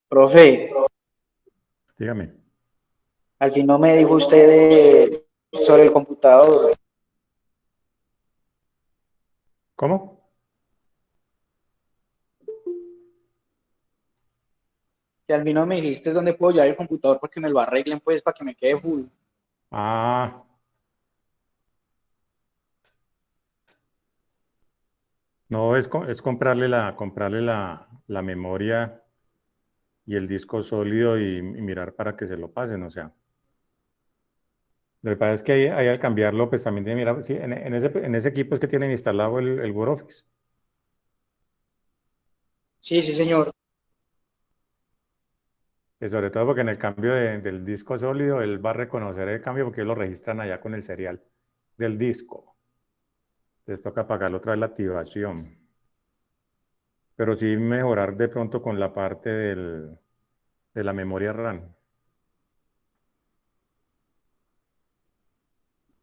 Profe, Dígame. al fin no me dijo usted sobre el computador, ¿Cómo? que al fin no me dijiste dónde puedo llevar el computador para que me lo arreglen, pues, para que me quede full. Ah, no, es comprarle la memoria y el disco sólido y mirar para que se lo pasen. O sea, lo que pasa es que ahí al cambiarlo, pues también tiene que mirar, sí, en ese equipo es que tienen instalado el Word Office. Sí, sí, señor. Que sobre todo porque en el cambio del disco sólido, él va a reconocer el cambio porque lo registran allá con el serial del disco. Les toca pagarle otra vez la activación. Pero sí mejorar de pronto con la parte de la memoria RAM.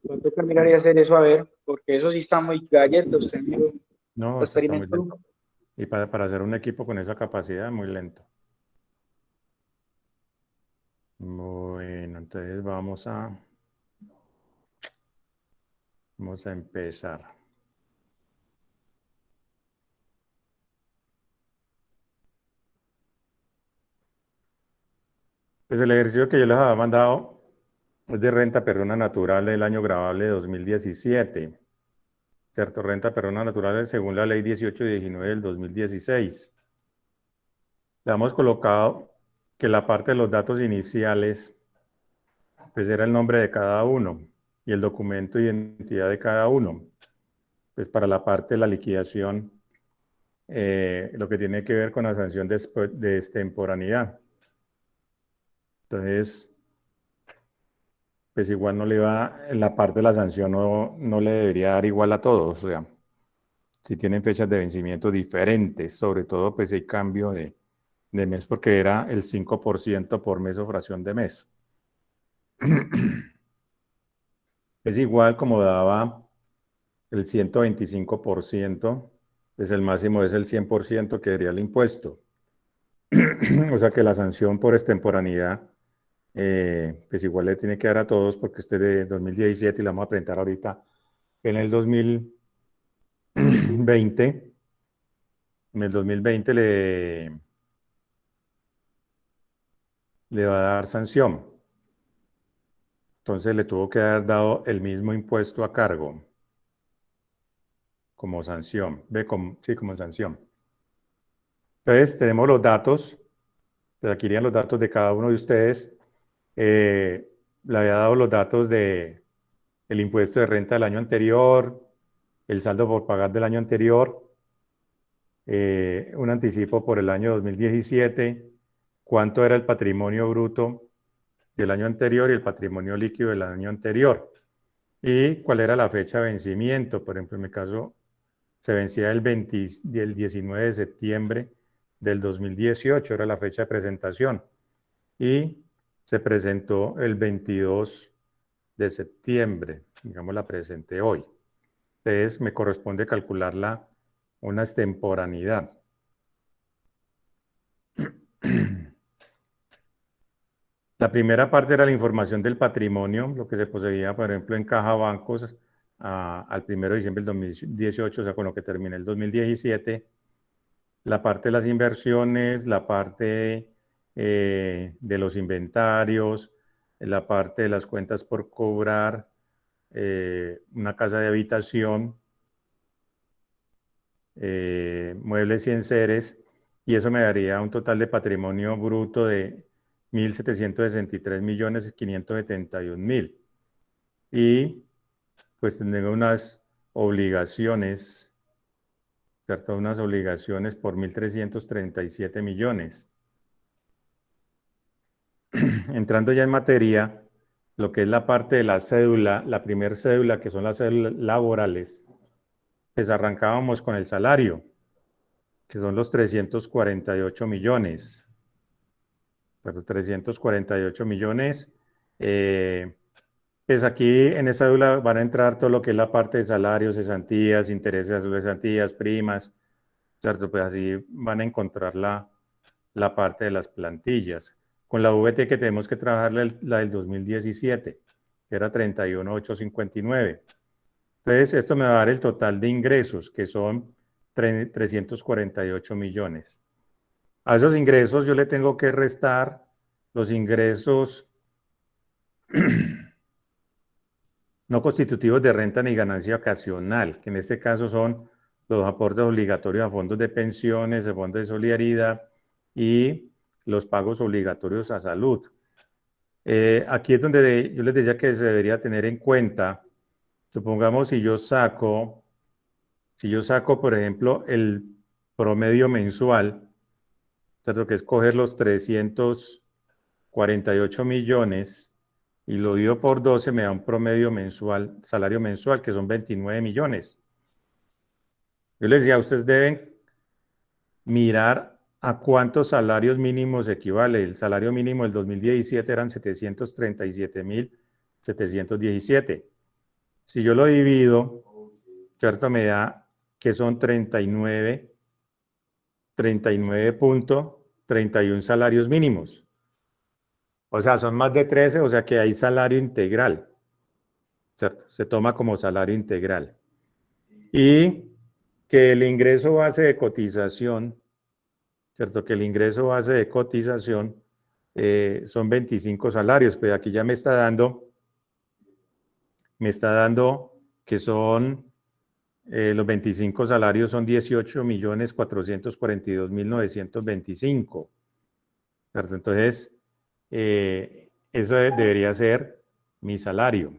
Voy a tocar mirar y hacer eso a ver, porque eso sí está muy galleto, usted me lo No, eso está muy experimentó. lento. Y para hacer un equipo con esa capacidad, muy lento. Bueno, entonces vamos a empezar. Pues el ejercicio que yo les había mandado es de renta persona natural del año grabable de 2017. ¿Cierto? Renta persona natural según la ley 1819 del 2016. Le hemos colocado que la parte de los datos iniciales, pues era el nombre de cada uno y el documento de identidad de cada uno. Pues para la parte de la liquidación, lo que tiene que ver con la sanción de extemporaneidad. Entonces, pues igual no le va, en la parte de la sanción no le debería dar igual a todos. O sea, si tienen fechas de vencimiento diferentes, sobre todo pues hay cambio de mes porque era el 5% por mes o fracción de mes. Es igual como daba el 125%, pues el máximo es el 100% que daría el impuesto. O sea que la sanción por extemporaneidad, pues igual le tiene que dar a todos porque este de 2017 y la vamos a presentar ahorita en el 2020. En el 2020 le va a dar sanción. Entonces le tuvo que haber dado el mismo impuesto a cargo como sanción. Sí, como sanción. Entonces tenemos los datos. Pues aquí irían los datos de cada uno de ustedes. Le había dado los datos de el impuesto de renta del año anterior, el saldo por pagar del año anterior, un anticipo por el año 2017, cuánto era el patrimonio bruto del año anterior y el patrimonio líquido del año anterior, y cuál era la fecha de vencimiento. Por ejemplo, en mi caso, se vencía el 19 de septiembre del 2018, era la fecha de presentación, y se presentó el 22 de septiembre, digamos, la presenté hoy. Entonces, me corresponde calcularla una extemporaneidad. La primera parte era la información del patrimonio, lo que se poseía, por ejemplo, en caja bancos al 1 de diciembre del 2018, o sea, con lo que terminé el 2017. La parte de las inversiones, la parte de los inventarios, la parte de las cuentas por cobrar, una casa de habitación, muebles y enseres, y eso me daría un total de patrimonio bruto de 1.763.571.000. Y pues tengo unas obligaciones, ¿cierto? Unas obligaciones por 1.337 millones. Entrando ya en materia, lo que es la parte de la cédula, la primer cédula, que son las cédulas laborales, pues arrancábamos con el salario, que son los 348 millones. Pero 348 millones. Pues aquí en esta cédula van a entrar todo lo que es la parte de salarios, cesantías, intereses de cesantías, primas, ¿cierto? Pues así van a encontrarla la parte de las plantillas. Con la VT que tenemos que trabajar la del 2017, que era 31,859. Entonces, esto me va a dar el total de ingresos, que son 348 millones. A esos ingresos yo le tengo que restar los ingresos no constitutivos de renta ni ganancia ocasional, que en este caso son los aportes obligatorios a fondos de pensiones, el fondo de solidaridad y los pagos obligatorios a salud. Aquí es donde yo les decía que se debería tener en cuenta, supongamos si yo saco, por ejemplo, el promedio mensual, ¿cierto? Que es coger los 348 millones y lo divido por 12, me da un promedio mensual, salario mensual, que son 29 millones. Yo les decía, ustedes deben mirar a cuántos salarios mínimos equivale. El salario mínimo del 2017 eran 737.717. Si yo lo divido, ¿cierto? Me da que son 39.31 salarios mínimos. O sea, son más de 13, o sea que hay salario integral, ¿cierto? Se toma como salario integral. Y que el ingreso base de cotización, ¿cierto? Que el ingreso base de cotización son 25 salarios, pero aquí ya me está dando que son, los 25 salarios son 18.442.925, ¿cierto? Entonces, eso debería ser mi salario,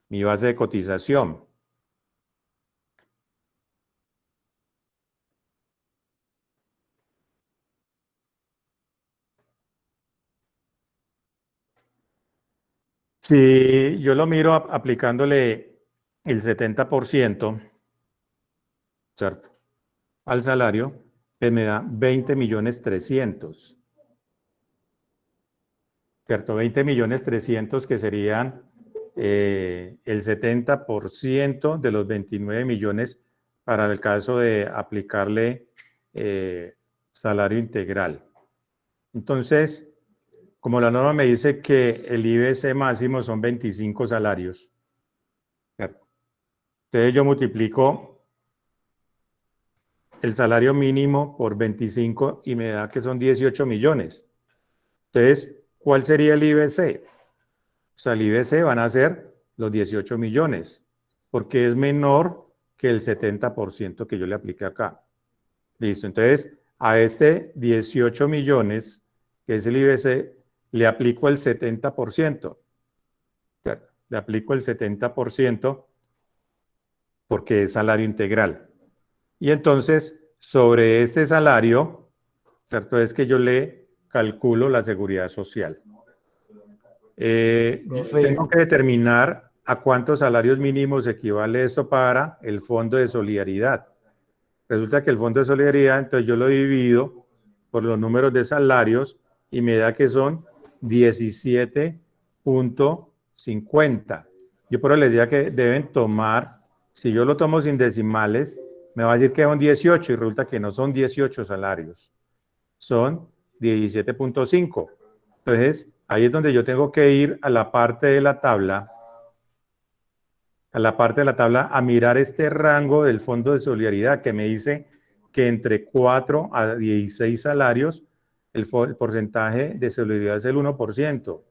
mi base de cotización. Si yo lo miro aplicándole el 70%, ¿cierto? Al salario, pues me da 20.300.000, ¿cierto? 20.300.000 que serían el 70% de los 29 millones para el caso de aplicarle salario integral. Entonces, como la norma me dice que el IBC máximo son 25 salarios, ¿cierto? Entonces yo multiplico el salario mínimo por 25 y me da que son 18 millones. Entonces, ¿cuál sería el IBC? O sea, el IBC van a ser los 18 millones, porque es menor que el 70% que yo le apliqué acá. Listo, entonces a este 18 millones, que es el IBC, le aplico el 70%. Le aplico el 70% porque es salario integral. Y entonces, sobre este salario, ¿cierto? Es que yo le calculo la seguridad social. Tengo que determinar a cuántos salarios mínimos equivale esto para el fondo de solidaridad. Resulta que el fondo de solidaridad, entonces yo lo divido por los números de salarios y me da que son 17.50. Yo por eso les diría que deben tomar, si yo lo tomo sin decimales, me va a decir que son 18 y resulta que no son 18 salarios, son 17.5. Entonces, ahí es donde yo tengo que ir a la parte de la tabla, a mirar este rango del Fondo de Solidaridad que me dice que entre 4 a 16 salarios el porcentaje de solidaridad es el 1%,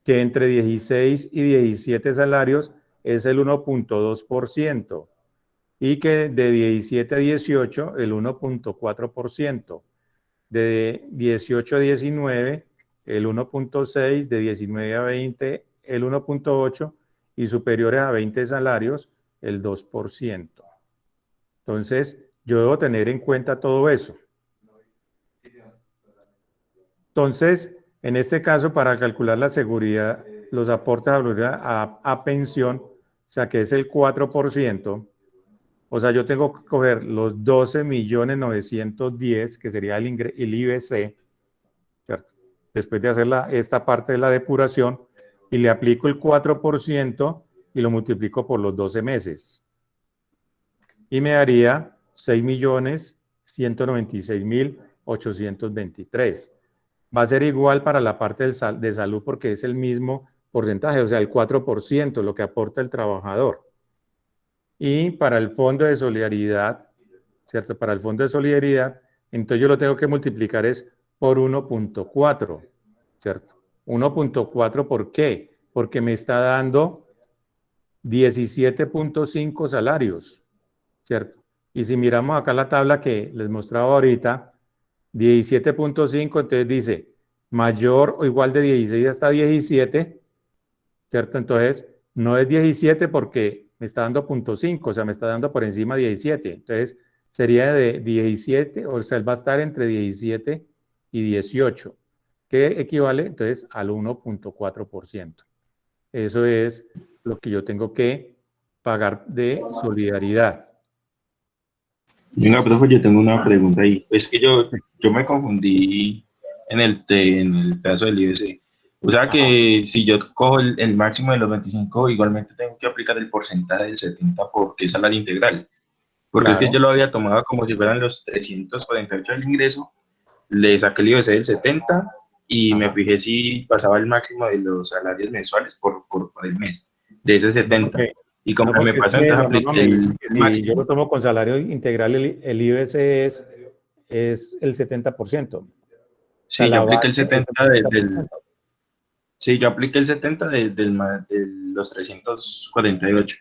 que entre 16 y 17 salarios es el 1.2%, y que de 17 a 18 el 1.4%, de 18 a 19 el 1.6%, de 19 a 20 el 1.8%, y superiores a 20 salarios el 2%. Entonces, yo debo tener en cuenta todo eso. Entonces, en este caso, para calcular la seguridad, los aportes a pensión, o sea, que es el 4%, o sea, yo tengo que coger los 12.910.000, que sería el IBC, ¿cierto? Después de hacer esta parte de la depuración, y le aplico el 4% y lo multiplico por los 12 meses. Y me daría 6.196.000 823. Va a ser igual para la parte de salud porque es el mismo porcentaje, o sea, el 4%, lo que aporta el trabajador. Y para el fondo de solidaridad, ¿cierto? Para el fondo de solidaridad, entonces yo lo tengo que multiplicar es por 1.4, ¿cierto? 1.4, ¿por qué? Porque me está dando 17.5 salarios, ¿cierto? Y si miramos acá la tabla que les mostraba ahorita, 17.5, entonces dice mayor o igual de 16 hasta 17, ¿cierto? Entonces no es 17 porque me está dando 0.5, o sea, me está dando por encima de 17. Entonces sería de 17, o sea, él va a estar entre 17 y 18, que equivale entonces al 1.4%. Eso es lo que yo tengo que pagar de solidaridad. Venga, profe, yo tengo una pregunta ahí. Es que yo me confundí en el pedazo del IBC. O sea que si yo cojo el máximo de los 25, igualmente tengo que aplicar el porcentaje del 70 porque es salario integral. Porque es que yo Claro. lo había tomado como si fueran los 348 del ingreso, le saqué el IBC del 70 y me Ajá. fijé si pasaba el máximo de los salarios mensuales por el mes, de ese No 70. porque, Y como no me porque es pasó, que entonces la norma apliqué me dice el que si yo lo máximo. tomo con salario integral, el IBC es el 70%. O sea, Sí, yo la apliqué el base es el 70 70%. sí, yo apliqué el 70 de los 348.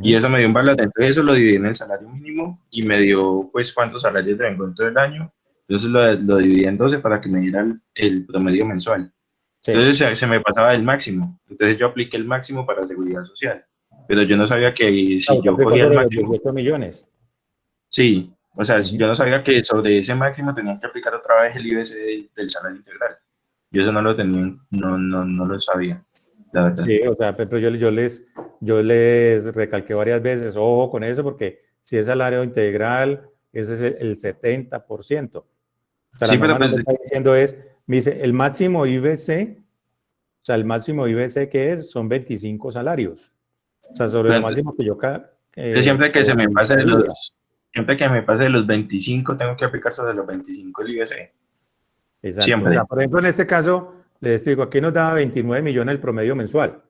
Y Ujú. eso me dio un valor. Entonces eso lo dividí en el salario mínimo y me dio pues cuántos salarios tengo en todo el año. Entonces lo dividí en 12 para que me diera el promedio mensual. Sí. Entonces se me pasaba el máximo. Entonces yo apliqué el máximo para seguridad social. Pero yo no sabía que Ah, si usted yo aplicó cogía el sobre los máximo, 18 millones. sí. O sea, Ujú. yo no sabía que sobre ese máximo tenía que aplicar otra vez el IBC del salario integral. Yo eso no lo tenía, no lo sabía, la verdad. Sí, o sea, pero yo les recalqué varias veces, ojo con eso, porque si es salario integral, ese es el 70%. O sea, la Sí, pero norma no pues me está diciendo me dice, el máximo IBC, o sea, el máximo IBC que es, son 25 salarios. O sea, sobre lo Pues, máximo que yo siempre que se me pase de cotizaría. siempre que me pase de los 25, tengo que aplicar sobre los 25 el IBC. Exacto. O sea, Siempre. por ejemplo, en este caso, les explico, aquí nos da 29 millones el promedio mensual,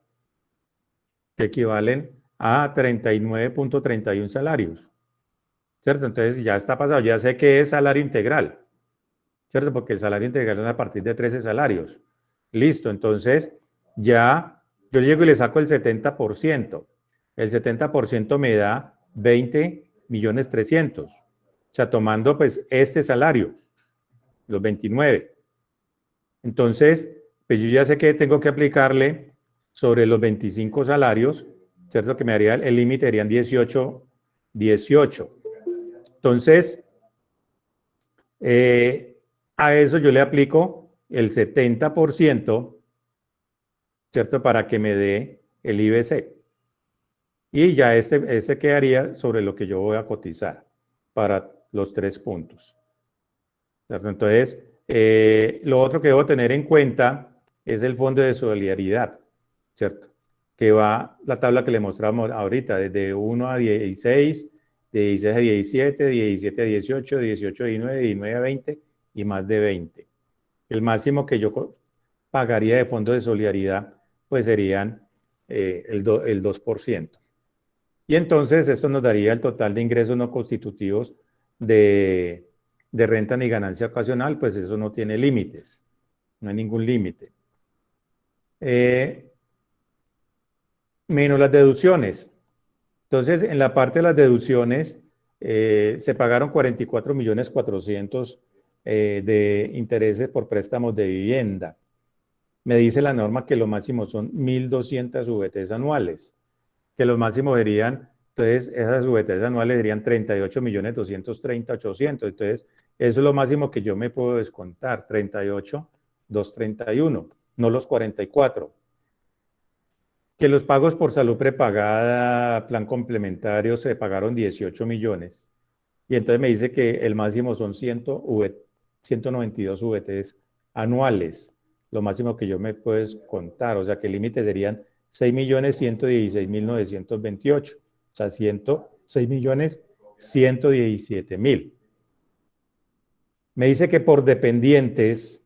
que equivalen a 39.31 salarios, ¿cierto? Entonces ya está pasado, ya sé que es salario integral, ¿cierto? Porque el salario integral es a partir de 13 salarios. Listo, entonces ya yo llego y le saco el 70%. El 70% me da 20.300.000. O sea, tomando pues este salario, los 29. Entonces, pues yo ya sé que tengo que aplicarle sobre los 25 salarios, ¿cierto? Que me haría el límite, serían 18. Entonces, a eso yo le aplico el 70%, ¿cierto? Para que me dé el IBC. Y ya este quedaría sobre lo que yo voy a cotizar para los 3 puntos, ¿cierto? Entonces, lo otro que debo tener en cuenta es el fondo de solidaridad, ¿cierto? Que va la tabla que le mostramos ahorita, desde 1 a 16, de 16 a 17, de 17 a 18, de 18 a 19, de 19 a 20 y más de 20. El máximo que yo pagaría de fondo de solidaridad, pues serían el 2%. Y entonces esto nos daría el total de ingresos no constitutivos de, de renta ni ganancia ocasional, pues eso no tiene límites, no hay ningún límite. Menos las deducciones. Entonces, en la parte de las deducciones, se pagaron 44.400.000 de intereses por préstamos de vivienda. Me dice la norma que lo máximo son 1.200 VTs anuales, que los máximos serían, entonces esas VTs anuales serían 38.230.800. Entonces, eso es lo máximo que yo me puedo descontar, 38.231, no los 44. Que los pagos por salud prepagada, plan complementario, se pagaron 18 millones. Y entonces me dice que el máximo son 192 VTs anuales, lo máximo que yo me puedo contar. O sea que el límite serían 6.116.928. O sea, 106.117.000. Me dice que por dependientes,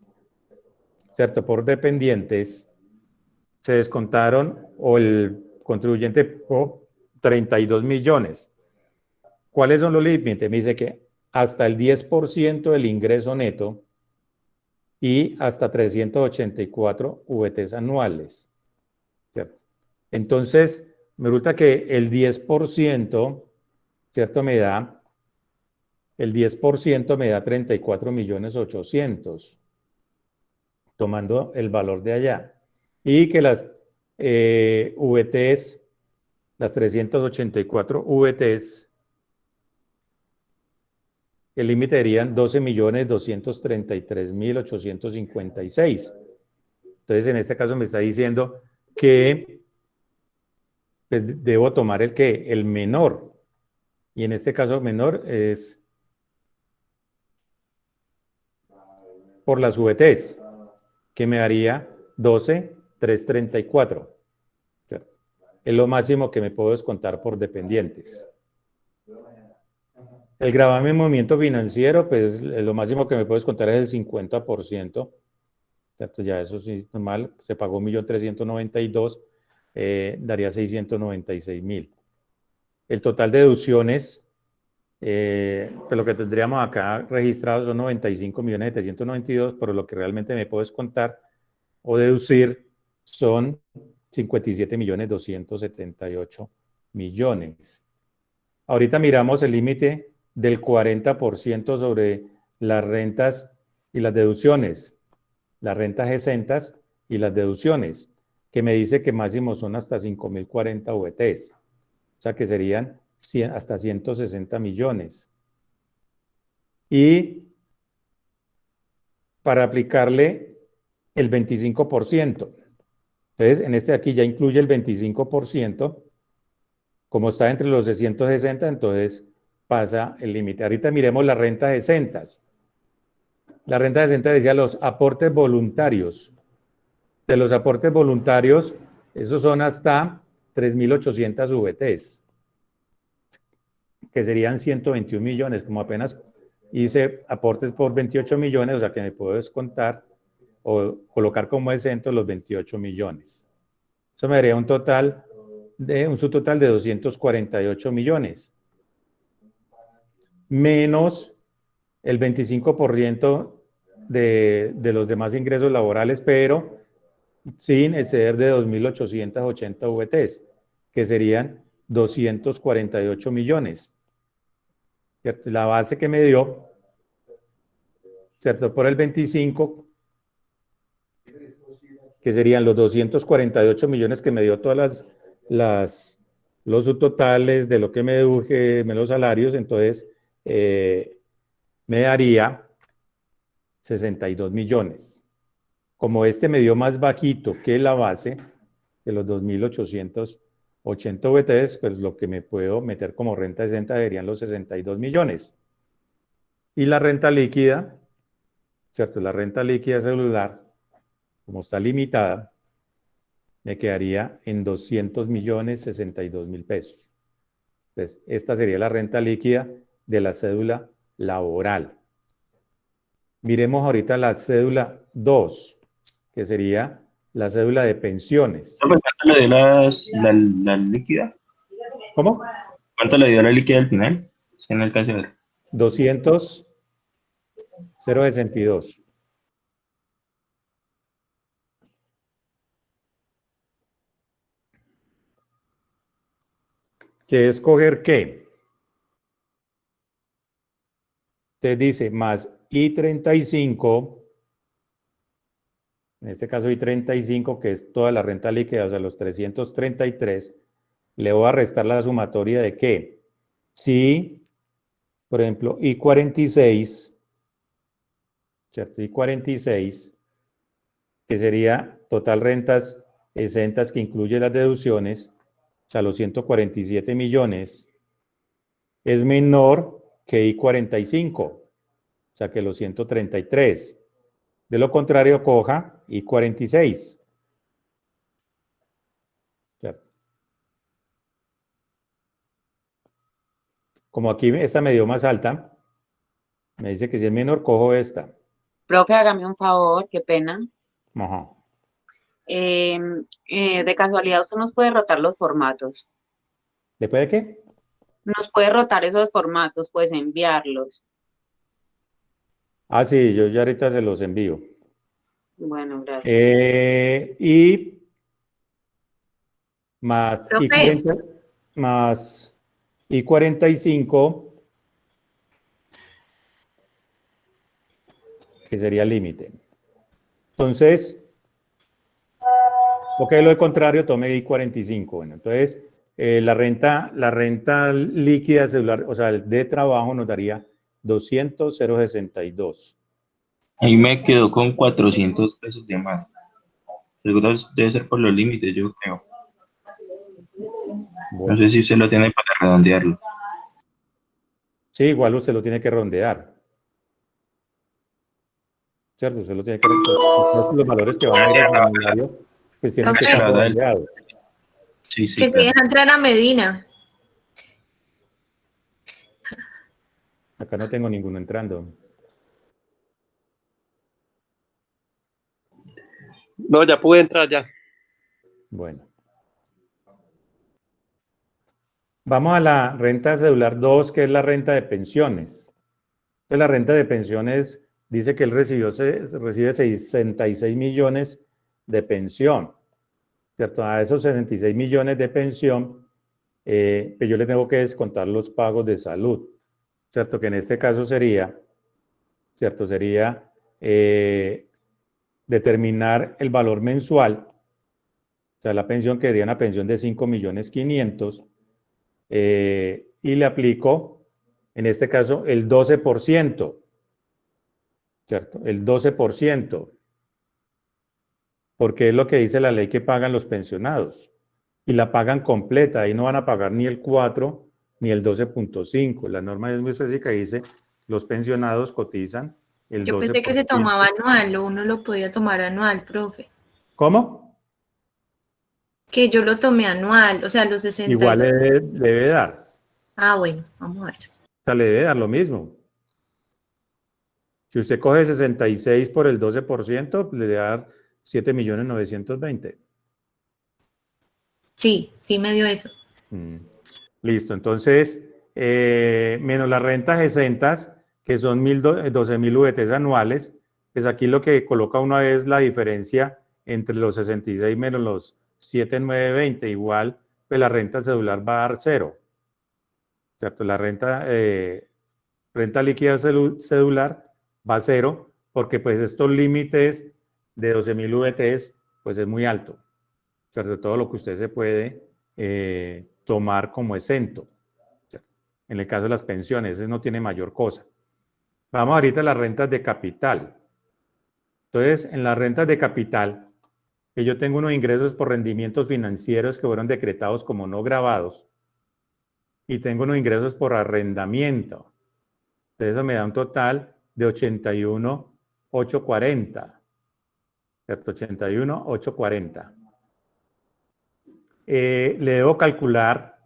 ¿cierto? Por dependientes se descontaron o el contribuyente pagó 32 millones. ¿Cuáles son los límites? Me dice que hasta el 10% del ingreso neto y hasta 384 VTs anuales, ¿cierto? Entonces, me resulta que el 10%, ¿cierto? El 10% me da 34.800.000, tomando el valor de allá. Y que las VTs, las 384 VTs, el límite serían 12.233.856. Entonces, en este caso me está diciendo que pues, debo tomar el menor. Y en este caso menor es por las VTs, que me daría 12.334. Es lo máximo que me puedo descontar por dependientes. El gravamen en movimiento financiero, pues lo máximo que me puedo descontar es el 50%. ¿Cierto? Ya eso sí es normal, se pagó 1.392.000, daría 696.000. El total de deducciones, pues lo que tendríamos acá registrado son 95.792.000, pero lo que realmente me puedo descontar o deducir son 57.278.000. Ahorita miramos el límite del 40% sobre las rentas y las deducciones, las rentas exentas y las deducciones, que me dice que máximo son hasta 5.040 VTs, o sea que serían hasta 160 millones. Y para aplicarle el 25%, entonces en este de aquí ya incluye el 25%, como está entre los 660, entonces pasa el límite. Ahorita miremos las rentas exentas. La renta exenta decía los aportes voluntarios. De los aportes voluntarios, esos son hasta 3.800 VTs, que serían 121 millones. Como apenas hice aportes por 28 millones, o sea que me puedo descontar o colocar como exento los 28 millones. Eso me daría un subtotal de 248 millones. Menos el 25% de los demás ingresos laborales, pero sin exceder de 2.880 VTs, que serían 248 millones. ¿Cierto? La base que me dio, ¿cierto? Por el 25, que serían los 248 millones que me dio todas los subtotales de lo que me deduje, los salarios, entonces me daría 62 millones. Como este me dio más bajito que la base de los 2.880 VTs, pues lo que me puedo meter como renta exenta serían los 62 millones. Y la renta líquida, ¿cierto? La renta líquida celular, como está limitada, me quedaría en 200.062.000 pesos. Entonces, esta sería la renta líquida de la cédula laboral. Miremos ahorita la cédula 2, que sería la cédula de pensiones. ¿Cuánto le dio la líquida? ¿Cómo? ¿Cuánto le dio la líquida al final? Si no alcancé a ver. 200.062. ¿Qué escoger qué? Te dice más I35, en este caso I35, que es toda la renta líquida, o sea, los 333, le voy a restar la sumatoria de qué. Si, por ejemplo, I46, ¿cierto? I46, que sería total rentas exentas que incluye las deducciones, o sea, los 147 millones, es menor que I45, o sea, que los 133. De lo contrario, coja I46. ¿Cierto? Como aquí esta me dio más alta, Me dice que si es menor, cojo esta. Profe, hágame un favor, qué pena. Ajá. De casualidad, usted nos puede rotar los formatos. ¿Después de qué? Nos puede rotar esos formatos, pues enviarlos. Ah, sí, yo ya ahorita se los envío. Bueno, gracias. Y más Profe. I40, más I45, que sería el límite. Entonces, ok, lo de contrario, tome I45. Bueno, entonces, la renta líquida celular, o sea, el de trabajo nos daría 200,062. Ahí me quedó con 400 pesos de más. Seguro debe ser por los límites, yo creo. No Bueno, sé si usted lo tiene para redondearlo. sí, igual usted lo tiene que rondear. ¿Cierto? Usted lo tiene que rondear. Los valores que van a ir al formulario, pues tienen que estar redondeados. Sí, sí, Que se claro. deja entrar a Medina. Acá no tengo ninguno entrando. No, ya pude entrar ya. Bueno. Vamos a la renta celular 2, que es la renta de pensiones. Entonces, la renta de pensiones dice que él recibe 66 millones de pensión. ¿Cierto? A esos 66 millones de pensión, pues yo le tengo que descontar los pagos de salud. ¿Cierto? Que en este caso sería, ¿cierto? Sería determinar el valor mensual, o sea, la pensión que daría una pensión de 5.500.000, y le aplico, en este caso, el 12%, ¿cierto? El 12%, porque es lo que dice la ley que pagan los pensionados, y la pagan completa, ahí no van a pagar ni el 4 ni el 12.5. La norma es muy específica y dice, los pensionados cotizan el 12%. Yo pensé que se tomaba anual, o uno lo podía tomar anual, profe. ¿Cómo? Que yo lo tomé anual, o sea, los 60. Igual le debe dar. Ah, bueno, vamos a ver. O sea, le debe dar lo mismo. Si usted coge 66 por el 12%, le debe dar 7.920.000. Sí, sí me dio eso. Listo, entonces, menos las rentas exentas, que son 12.000 VTs anuales, pues aquí lo que coloca uno es la diferencia entre los 66 menos los 7.920, igual, pues la renta celular va a dar 0. ¿Cierto? La renta líquida celular va a 0, porque pues estos límites de 12.000 VTs, pues es muy alto. ¿Cierto? Todo lo que usted se puede tomar como exento. ¿Cierto? En el caso de las pensiones, ese no tiene mayor cosa. Vamos ahorita a las rentas de capital. Entonces, en las rentas de capital, que yo tengo unos ingresos por rendimientos financieros que fueron decretados como no gravados, y tengo unos ingresos por arrendamiento. Entonces, eso me da un total de 81.840. ¿Cierto? 81.840. Le debo calcular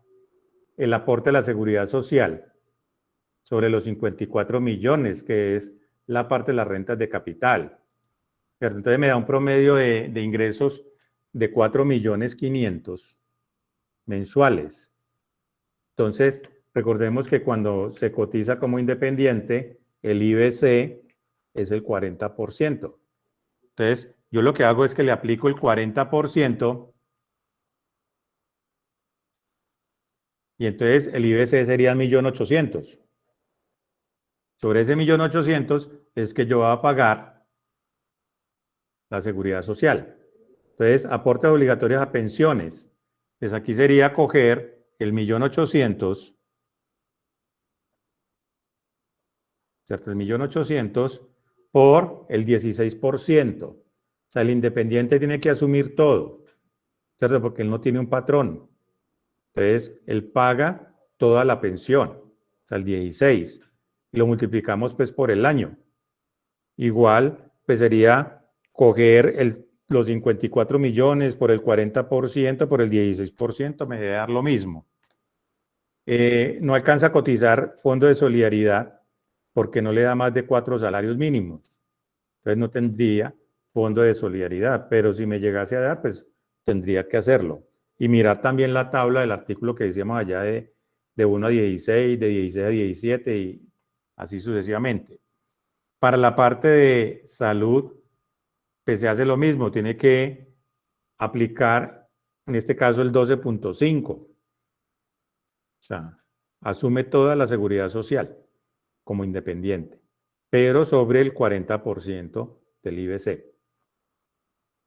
el aporte de la seguridad social sobre los 54 millones, que es la parte de las rentas de capital. ¿Cierto? Entonces me da un promedio de ingresos de 4.500.000 mensuales. Entonces, recordemos que cuando se cotiza como independiente, el IBC es el 40%. Entonces, yo lo que hago es que le aplico el 40%, y entonces el IBC sería 1.800.000. Sobre ese 1.800.000 es que yo voy a pagar la seguridad social. Entonces, aportes obligatorios a pensiones. Pues aquí sería coger el 1.800.000, ¿cierto? El 1.800.000 por el 16%. O sea, el independiente tiene que asumir todo, ¿cierto? Porque él no tiene un patrón. Entonces, él paga toda la pensión, o sea, el 16, y lo multiplicamos pues por el año. Igual, pues sería coger los 54 millones por el 40%, por el 16%, me debe dar lo mismo. No alcanza a cotizar fondo de solidaridad, porque no le da más de 4 salarios mínimos. Entonces no tendría fondo de solidaridad, pero si me llegase a dar, pues tendría que hacerlo. Y mirar también la tabla del artículo que decíamos allá de 1 a 16, de 16 a 17 y así sucesivamente. Para la parte de salud, pues se hace lo mismo, tiene que aplicar, en este caso, el 12.5. O sea, asume toda la seguridad social como independiente, pero sobre el 40% del IBC.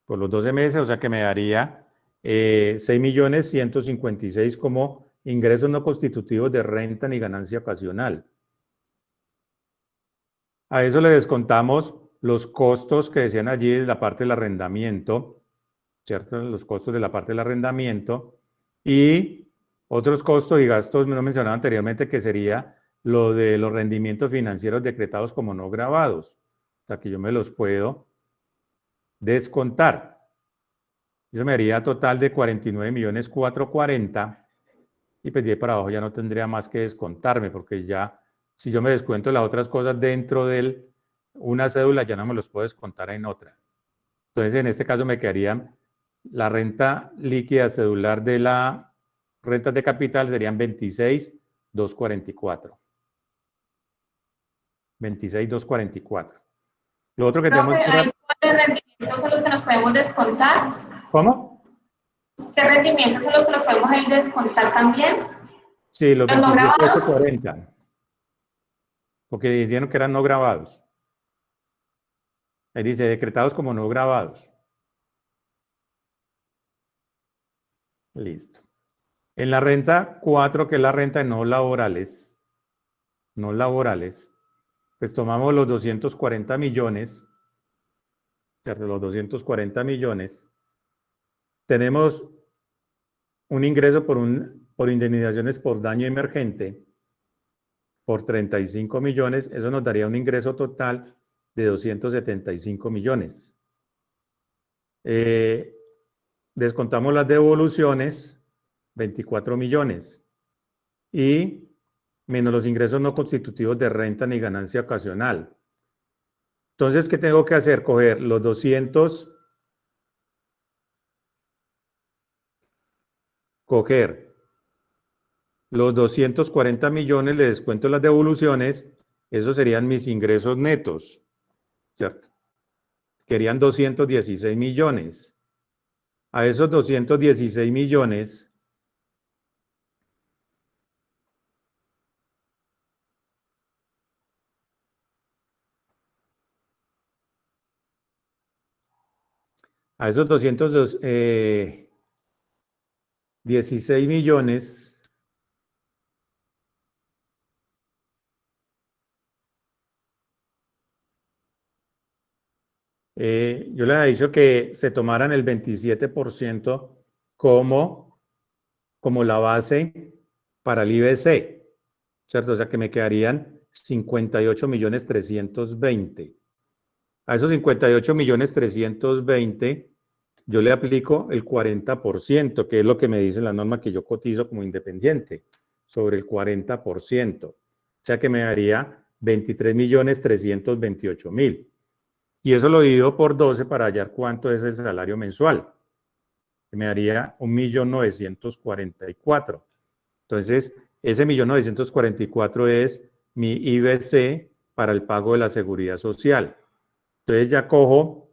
Por los 12 meses, o sea que me daría 6.156.000 como ingresos no constitutivos de renta ni ganancia ocasional. A eso le descontamos los costos que decían allí de la parte del arrendamiento, ¿cierto? Los costos de la parte del arrendamiento y otros costos y gastos no mencionaba anteriormente, que sería lo de los rendimientos financieros decretados como no gravados. O sea que yo me los puedo descontar. Eso me haría total de 49.440.000 y pues de ahí para abajo ya no tendría más que descontarme, porque ya si yo me descuento las otras cosas dentro de una cédula, ya no me los puedo descontar en otra. Entonces en este caso me quedarían la renta líquida cedular de la renta de capital serían 26.244. 26.244. Lo otro que tenemos... ¿Hay rendimientos son los que nos podemos descontar? ¿Cómo? ¿Qué rendimientos son los que nos podemos ahí descontar también? Sí, los ¿Los no grabados? 27.40. Porque dijeron que eran no grabados. Ahí dice decretados como no grabados. Listo. En la renta 4, que es la renta de no laborales, pues tomamos los 240 millones, ¿cierto? Los 240 millones. Tenemos un ingreso por indemnizaciones por daño emergente por 35 millones. Eso nos daría un ingreso total de 275 millones. Descontamos las devoluciones, 24 millones. Y menos los ingresos no constitutivos de renta ni ganancia ocasional. Entonces, ¿qué tengo que hacer? Coger los 240 millones, le descuento las devoluciones, esos serían mis ingresos netos, ¿cierto? Querían 216 millones. A esos 216 millones, a esos 216 millones, yo les he dicho que se tomaran el 27% como la base para el IBC, ¿cierto? O sea que me quedarían 58.320.000. A esos 58.320.000 yo le aplico el 40%, que es lo que me dice la norma que yo cotizo como independiente, sobre el 40%. O sea que me daría 23.328.000. Y eso lo divido por 12 para hallar cuánto es el salario mensual. Me daría 1.944.000. Entonces, ese 1.944.000 es mi IBC para el pago de la seguridad social. Entonces ya cojo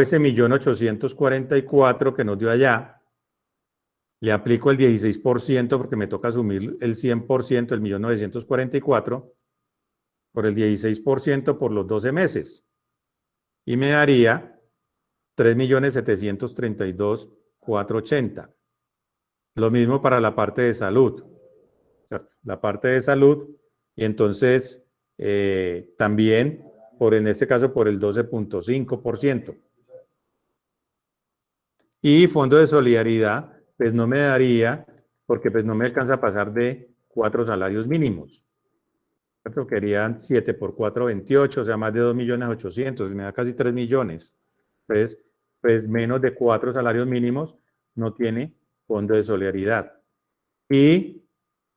ese 1.844.000 que nos dio allá, le aplico el 16% porque me toca asumir el 100%, el 1.944.000, por el 16% por los 12 meses. Y me daría 3.732.480. Lo mismo para la parte de salud. La parte de salud, y entonces también, en este caso, por el 12.5%. Y fondo de solidaridad, pues no me daría, porque pues no me alcanza a pasar de 4 salarios mínimos. ¿Cierto? Querían 7 por 4, 28, o sea, más de 2.800.000, me da casi 3 millones. Entonces, pues menos de 4 salarios mínimos no tiene fondo de solidaridad. Y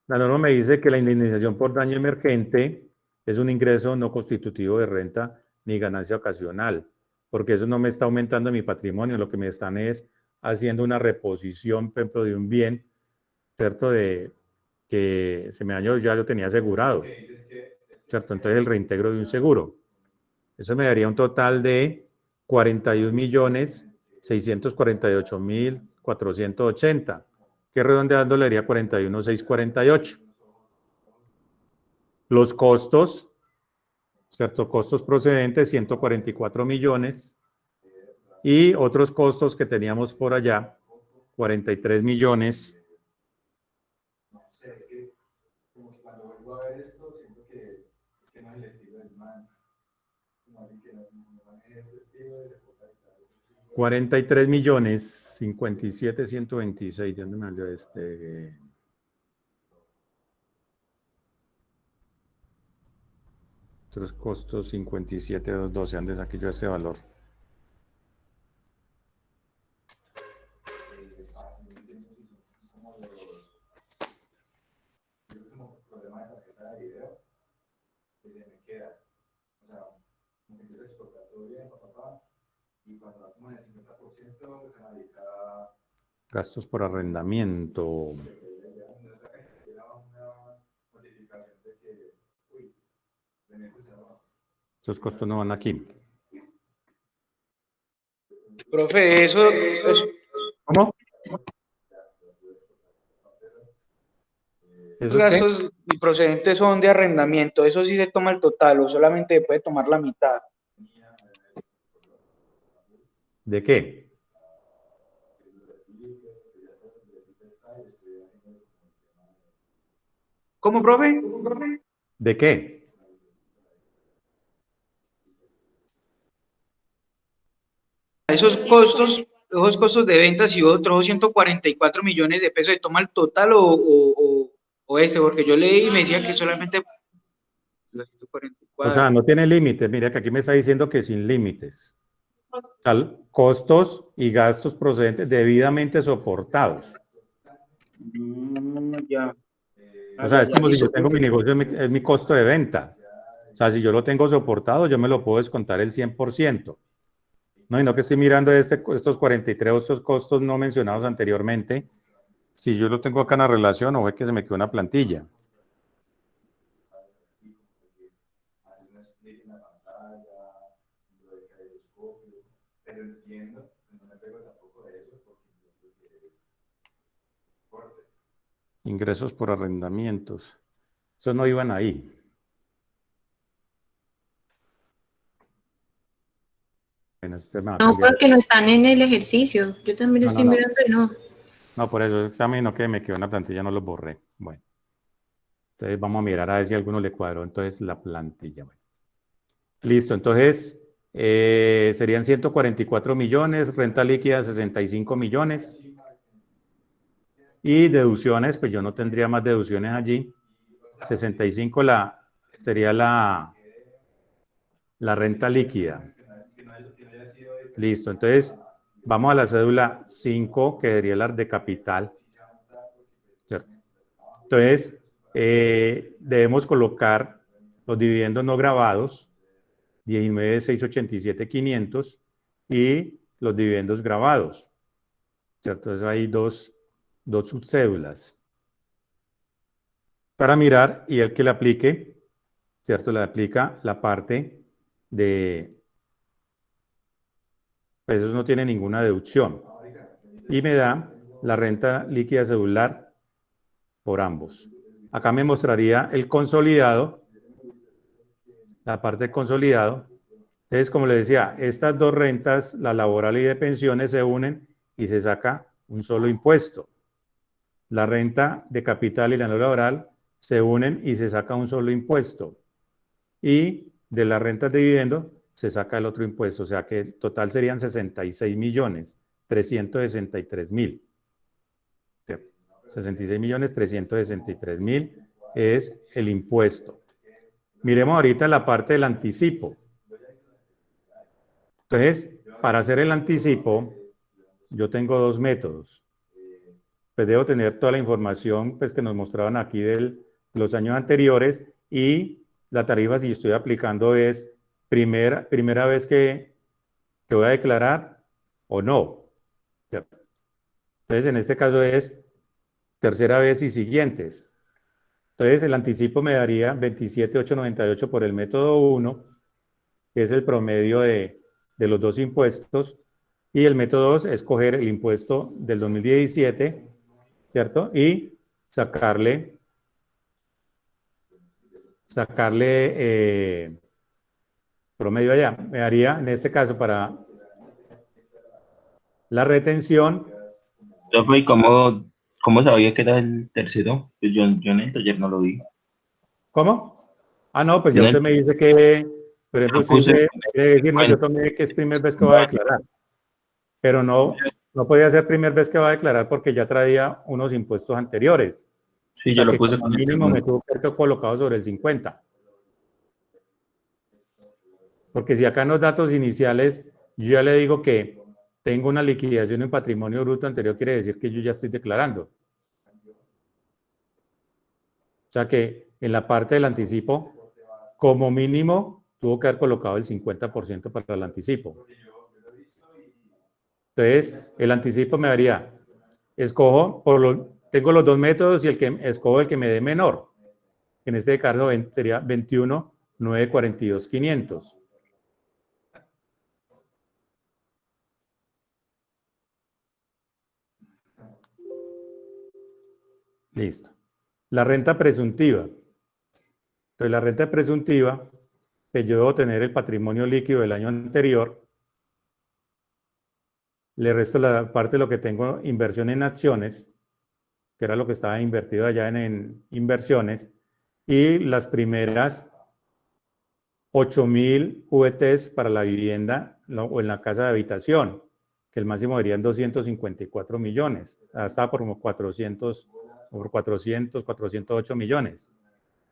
La norma me dice que la indemnización por daño emergente es un ingreso no constitutivo de renta ni ganancia ocasional, porque eso no me está aumentando mi patrimonio, lo que me están es haciendo una reposición, por ejemplo, de un bien, ¿cierto? De que se me dañó, ya lo tenía asegurado, ¿cierto? Entonces el reintegro de un seguro. Eso me daría un total de 41.648.480, que redondeando le daría 41.648. Los costos, ¿cierto? Costos procedentes, 144 millones. Y otros costos que teníamos por allá, 43 millones. $43.057.126. ¿De dónde me salió este? Otros costos 57.212. ¿Dónde saqué yo ese valor? Gastos por arrendamiento. Esos costos no van aquí. Profe, eso ¿Cómo? los ¿Esos qué? gastos procedentes son de arrendamiento. ¿Eso sí se toma el total o solamente se puede tomar la mitad? ¿De qué? ¿Cómo, profe? ¿De qué? Esos costos de ventas y otros 144 millones de pesos, ¿se toma el total o este? Porque yo leí y me decía que solamente... O sea, no tiene límites. Mira que aquí me está diciendo que sin límites. Costos y gastos procedentes debidamente soportados. Ya. O sea, es como si listo. yo tengo mi negocio, es mi costo de venta. O sea, si yo lo tengo soportado, yo me lo puedo descontar el 100%. No, y no que estoy mirando estos 43 otros costos no mencionados anteriormente. Si yo lo tengo acá en la relación, o ve que se me quedó una plantilla. Ingresos por arrendamientos. Esos no iban ahí. Bueno, usted me va a No, cambiar. porque no están en el ejercicio. Yo también No, estoy no, no. mirando y no. No, por eso, examen no que me quedó una plantilla, no los borré. Bueno, entonces vamos a mirar a ver si a alguno le cuadró entonces la plantilla. Bueno. Listo, entonces serían 144 millones, renta líquida 65 millones. Y deducciones, pues yo no tendría más deducciones allí. 65 sería la renta líquida. Listo, entonces vamos a la cédula 5, que sería la de capital. ¿Cierto? Entonces, debemos colocar los dividendos no grabados, 19.687.500, y los dividendos grabados. ¿Cierto? Entonces hay dos subcédulas para mirar, y el que le aplique, ¿cierto? Le aplica la parte de... Pues eso no tiene ninguna deducción. Y me da la renta líquida cedular por ambos. Acá me mostraría el consolidado, la parte consolidado. Entonces, como les decía, estas dos rentas, la laboral y de pensiones, se unen y se saca un solo impuesto. La renta de capital y la no laboral se unen y se saca un solo impuesto. Y de las rentas de dividendo se saca el otro impuesto. O sea que el total serían 66.363.000. 66.363.000 es el impuesto. Miremos ahorita la parte del anticipo. Entonces, para hacer el anticipo, yo tengo dos métodos. pues debo tener toda la información pues, que nos mostraban aquí de los años anteriores y la tarifa si estoy aplicando es primera vez que voy a declarar o no. ¿Cierto? Entonces, en este caso es tercera vez y siguientes. Entonces, el anticipo me daría 27,898 por el método 1, que es el promedio de los dos impuestos, y el método 2 es coger el impuesto del 2017, ¿cierto? Y sacarle promedio allá. Me daría, en este caso, para la retención. Profe, ¿y cómo sabía que era el tercero? Pues yo en el taller no lo vi. ¿Cómo? Ah, no, pues Yo ya en usted el me dice que, por ejemplo, lo usted puse quiere decir, no, en yo tomé que es primera vez que va a declarar, pero no podía ser primera vez que va a declarar porque ya traía unos impuestos anteriores. O sí, yo sea lo que puse como con el mínimo me segundo. tuvo que haber colocado sobre el 50. Porque si acá en los datos iniciales yo ya le digo que tengo una liquidación en patrimonio bruto anterior, quiere decir que yo ya estoy declarando. O sea que en la parte del anticipo, como mínimo, tuvo que haber colocado el 50% para el anticipo. Entonces, el anticipo me daría, tengo los dos métodos y escojo el que me dé menor. En este caso sería 21,942,500. Listo. La renta presuntiva. Entonces, la renta presuntiva, que yo debo tener el patrimonio líquido del año anterior, le resto la parte de lo que tengo inversión en acciones, que era lo que estaba invertido allá en inversiones, y las primeras 8.000 VTs para la vivienda o en la casa de habitación, que el máximo serían 254 millones, hasta por como 408 millones.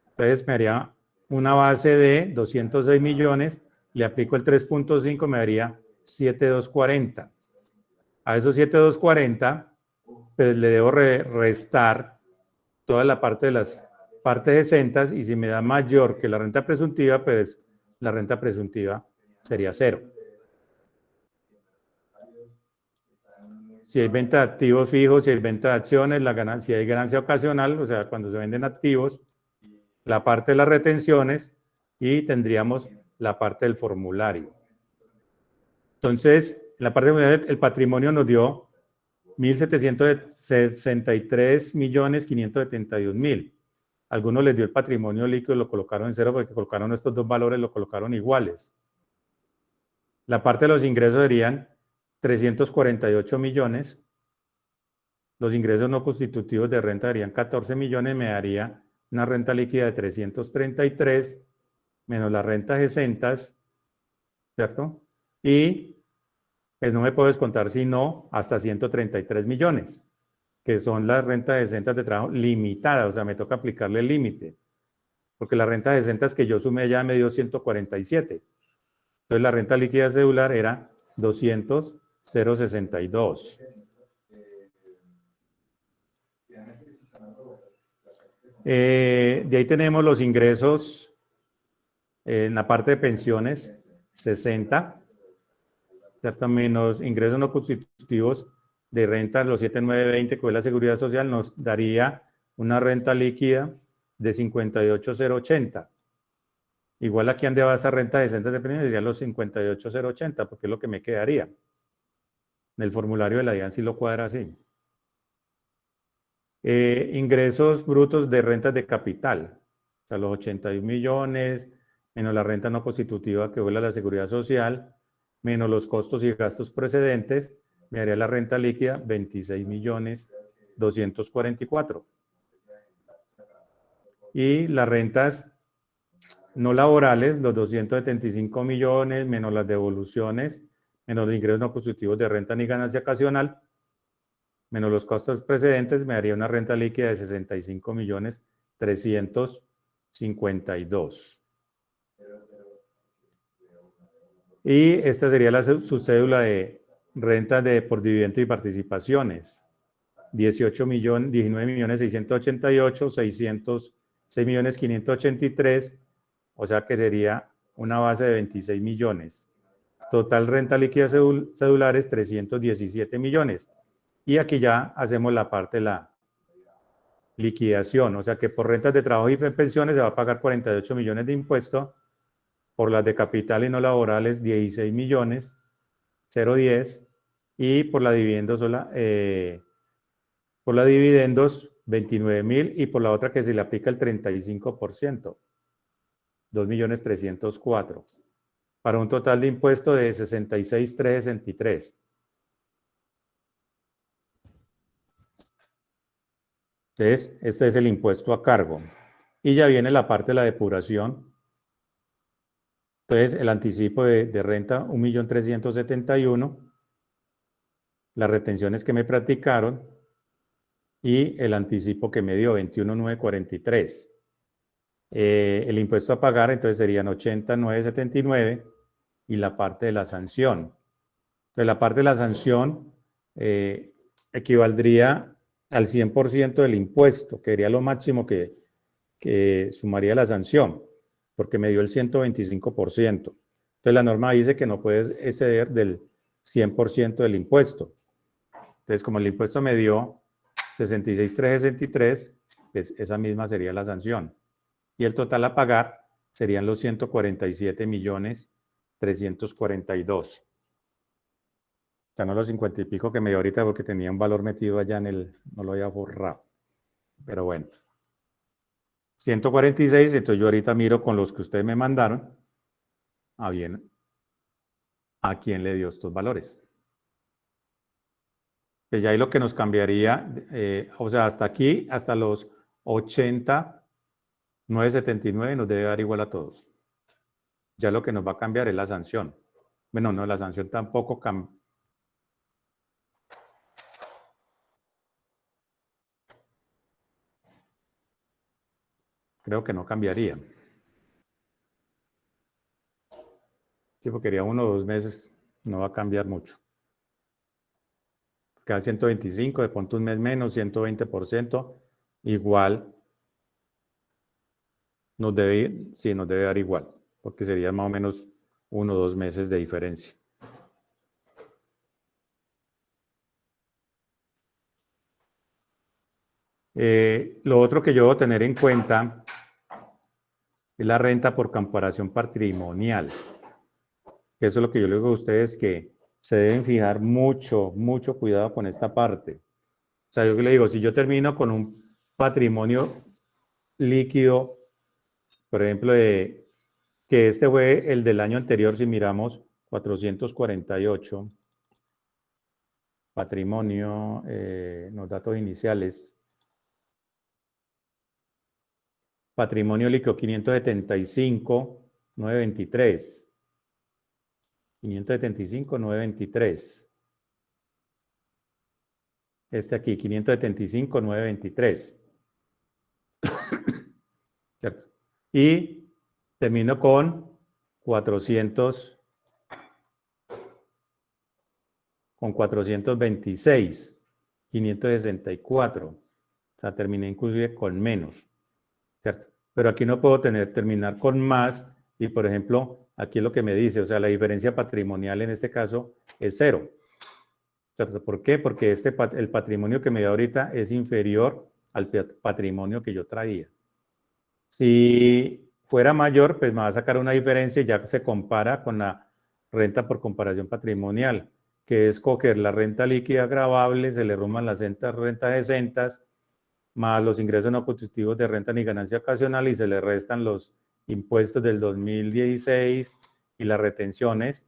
Entonces me haría una base de 206 millones, le aplico el 3.5, me daría 7,240. A esos 7,240, pues le debo restar toda la parte de las partes exentas y si me da mayor que la renta presuntiva, pues la renta presuntiva sería cero. Si hay venta de activos fijos, si hay venta de acciones, si hay ganancia ocasional, o sea, cuando se venden activos, la parte de las retenciones y tendríamos la parte del formulario. Entonces, en la parte de el patrimonio nos dio 1.763.572.000. Algunos les dio el patrimonio líquido y lo colocaron en cero porque colocaron estos dos valores, lo colocaron iguales. La parte de los ingresos serían 348 millones. Los ingresos no constitutivos de renta darían 14 millones, me daría una renta líquida de 333 menos las rentas exentas, ¿cierto? Y pues no me puedo descontar sino hasta 133 millones, que son las rentas exentas de trabajo limitadas, o sea, me toca aplicarle el límite, porque las rentas exentas que yo sumé ya me dio 147. Entonces la renta líquida cedular era 200,062. De ahí tenemos los ingresos en la parte de pensiones, 60, ¿cierto? Menos ingresos no constitutivos de renta, los 7,920 que es la seguridad social, nos daría una renta líquida de 58,080. Igual aquí donde va esa renta de centros de pensiones serían los 58,080, porque es lo que me quedaría. En el formulario de la DIAN sí lo cuadra así. Ingresos brutos de rentas de capital, o sea, los 81 millones, menos la renta no constitutiva que vuela a la seguridad social, menos los costos y gastos precedentes, me daría la renta líquida 26,244. Y las rentas no laborales, los 275 millones, menos las devoluciones, menos los ingresos no constitutivos de renta ni ganancia ocasional, menos los costos precedentes, me daría una renta líquida de 65,352. Y esta sería su cédula de renta por dividendos y participaciones. 19.688.606.583, o sea que sería una base de 26 millones. Total renta líquida cedulares, 317 millones. Y aquí ya hacemos la parte de la liquidación, o sea que por rentas de trabajo y pensiones se va a pagar 48 millones de impuesto, por las de capital y no laborales 16 millones, 0,10, y por la dividendos, por la dividendos 29.000, y por la otra que se le aplica el 35%, 2.304.000, para un total de impuesto de 66.363. Entonces, este es el impuesto a cargo. Y ya viene la parte de la depuración. Entonces, el anticipo de renta, 1.371.000, las retenciones que me practicaron y el anticipo que me dio, 21.943. El impuesto a pagar, entonces serían 80.979 y la parte de la sanción. Entonces, la parte de la sanción equivaldría al 100% del impuesto, que sería lo máximo que sumaría la sanción, porque me dio el 125%. Entonces, la norma dice que no puedes exceder del 100% del impuesto. Entonces, como el impuesto me dio 66.363, pues esa misma sería la sanción. Y el total a pagar serían los 147.342.000. Ya no los 50 y pico que me dio ahorita porque tenía un valor metido allá no lo había borrado. Pero bueno. 146, entonces yo ahorita miro con los que ustedes me mandaron. Bien, ¿a quién le dio estos valores? Que ya ahí lo que nos cambiaría, o sea, hasta aquí, hasta los 80.979 nos debe dar igual a todos. Ya lo que nos va a cambiar es la sanción. Bueno, no, la sanción tampoco cambia. Creo que no cambiaría. Sí, porque quería 1 o 2 meses, no va a cambiar mucho. Queda 125, de pronto un mes menos, 120%, igual nos debe dar igual, porque sería más o menos 1 o 2 meses de diferencia. Lo otro que yo debo tener en cuenta es la renta por comparación patrimonial. Eso es lo que yo le digo a ustedes, que se deben fijar mucho cuidado con esta parte. O sea, yo le digo, si yo termino con un patrimonio líquido, por ejemplo, que este fue el del año anterior, si miramos 448, patrimonio, los datos iniciales, patrimonio líquido 575.923. 575.923. Este aquí, 575.923. ¿Cierto? Y termino con 426.564. O sea, terminé inclusive con menos. ¿Cierto? Pero aquí no puedo terminar con más. Y, por ejemplo, aquí es lo que me dice, o sea, la diferencia patrimonial en este caso es 0. ¿Cierto? ¿Por qué? Porque el patrimonio que me dio ahorita es inferior al patrimonio que yo traía. Si fuera mayor, pues me va a sacar una diferencia y ya se compara con la renta por comparación patrimonial, que es coger la renta líquida gravable, se le ruman las rentas exentas, más los ingresos no constitutivos de renta ni ganancia ocasional, y se le restan los impuestos del 2016 y las retenciones,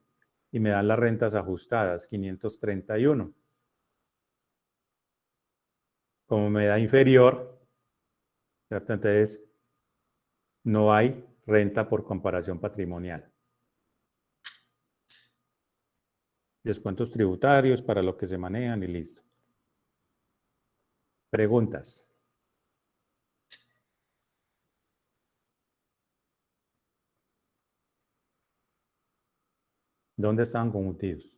y me dan las rentas ajustadas, 531. Como me da inferior, ¿cierto? Entonces no hay renta por comparación patrimonial. Descuentos tributarios para lo que se manejan y listo. Preguntas. ¿Dónde estaban confundidos?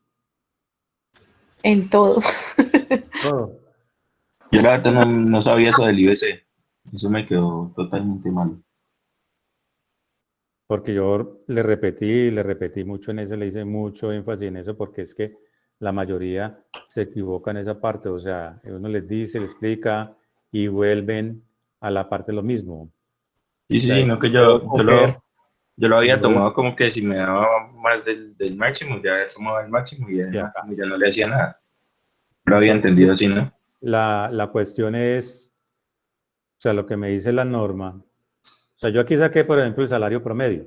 En todo. Todo. Yo la verdad no sabía eso del IBC. Eso me quedó totalmente mal. Porque yo le repetí mucho en eso, le hice mucho énfasis en eso, porque es que la mayoría se equivoca en esa parte. O sea, uno les dice, les explica y vuelven a la parte de lo mismo. Sí, O sea, sí, no que puedo coger, yo lo yo había puedo, tomado como que si me daba más del máximo, ya tomaba el máximo y y ya, acá. ya no le hacía nada. Lo había Entonces, entendido así, ¿no? la cuestión es, o sea, lo que me dice la norma. O sea, yo aquí saqué, por ejemplo, el salario promedio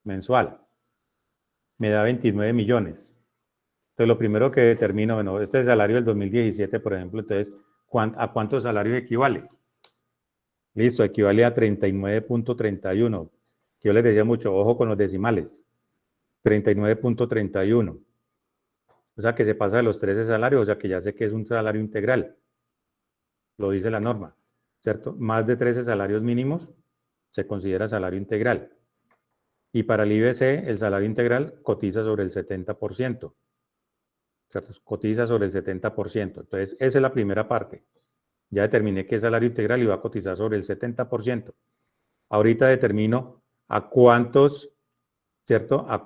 mensual. Me da 29 millones. Entonces, lo primero que determino, bueno, este es el salario del 2017, por ejemplo, entonces, ¿a cuántos salarios equivale? Listo, equivale a 39.31. Que yo les decía mucho, ojo con los decimales. 39.31. O sea, que se pasa de los 13 salarios, o sea, que ya sé que es un salario integral. Lo dice la norma, ¿cierto? Más de 13 salarios mínimos se considera salario integral. Y para el IBC, el salario integral cotiza sobre el 70%. ¿Cierto? Cotiza sobre el 70%. Entonces, esa es la primera parte. Ya determiné que es salario integral y va a cotizar sobre el 70%. Ahorita determino a cuántos, ¿cierto? A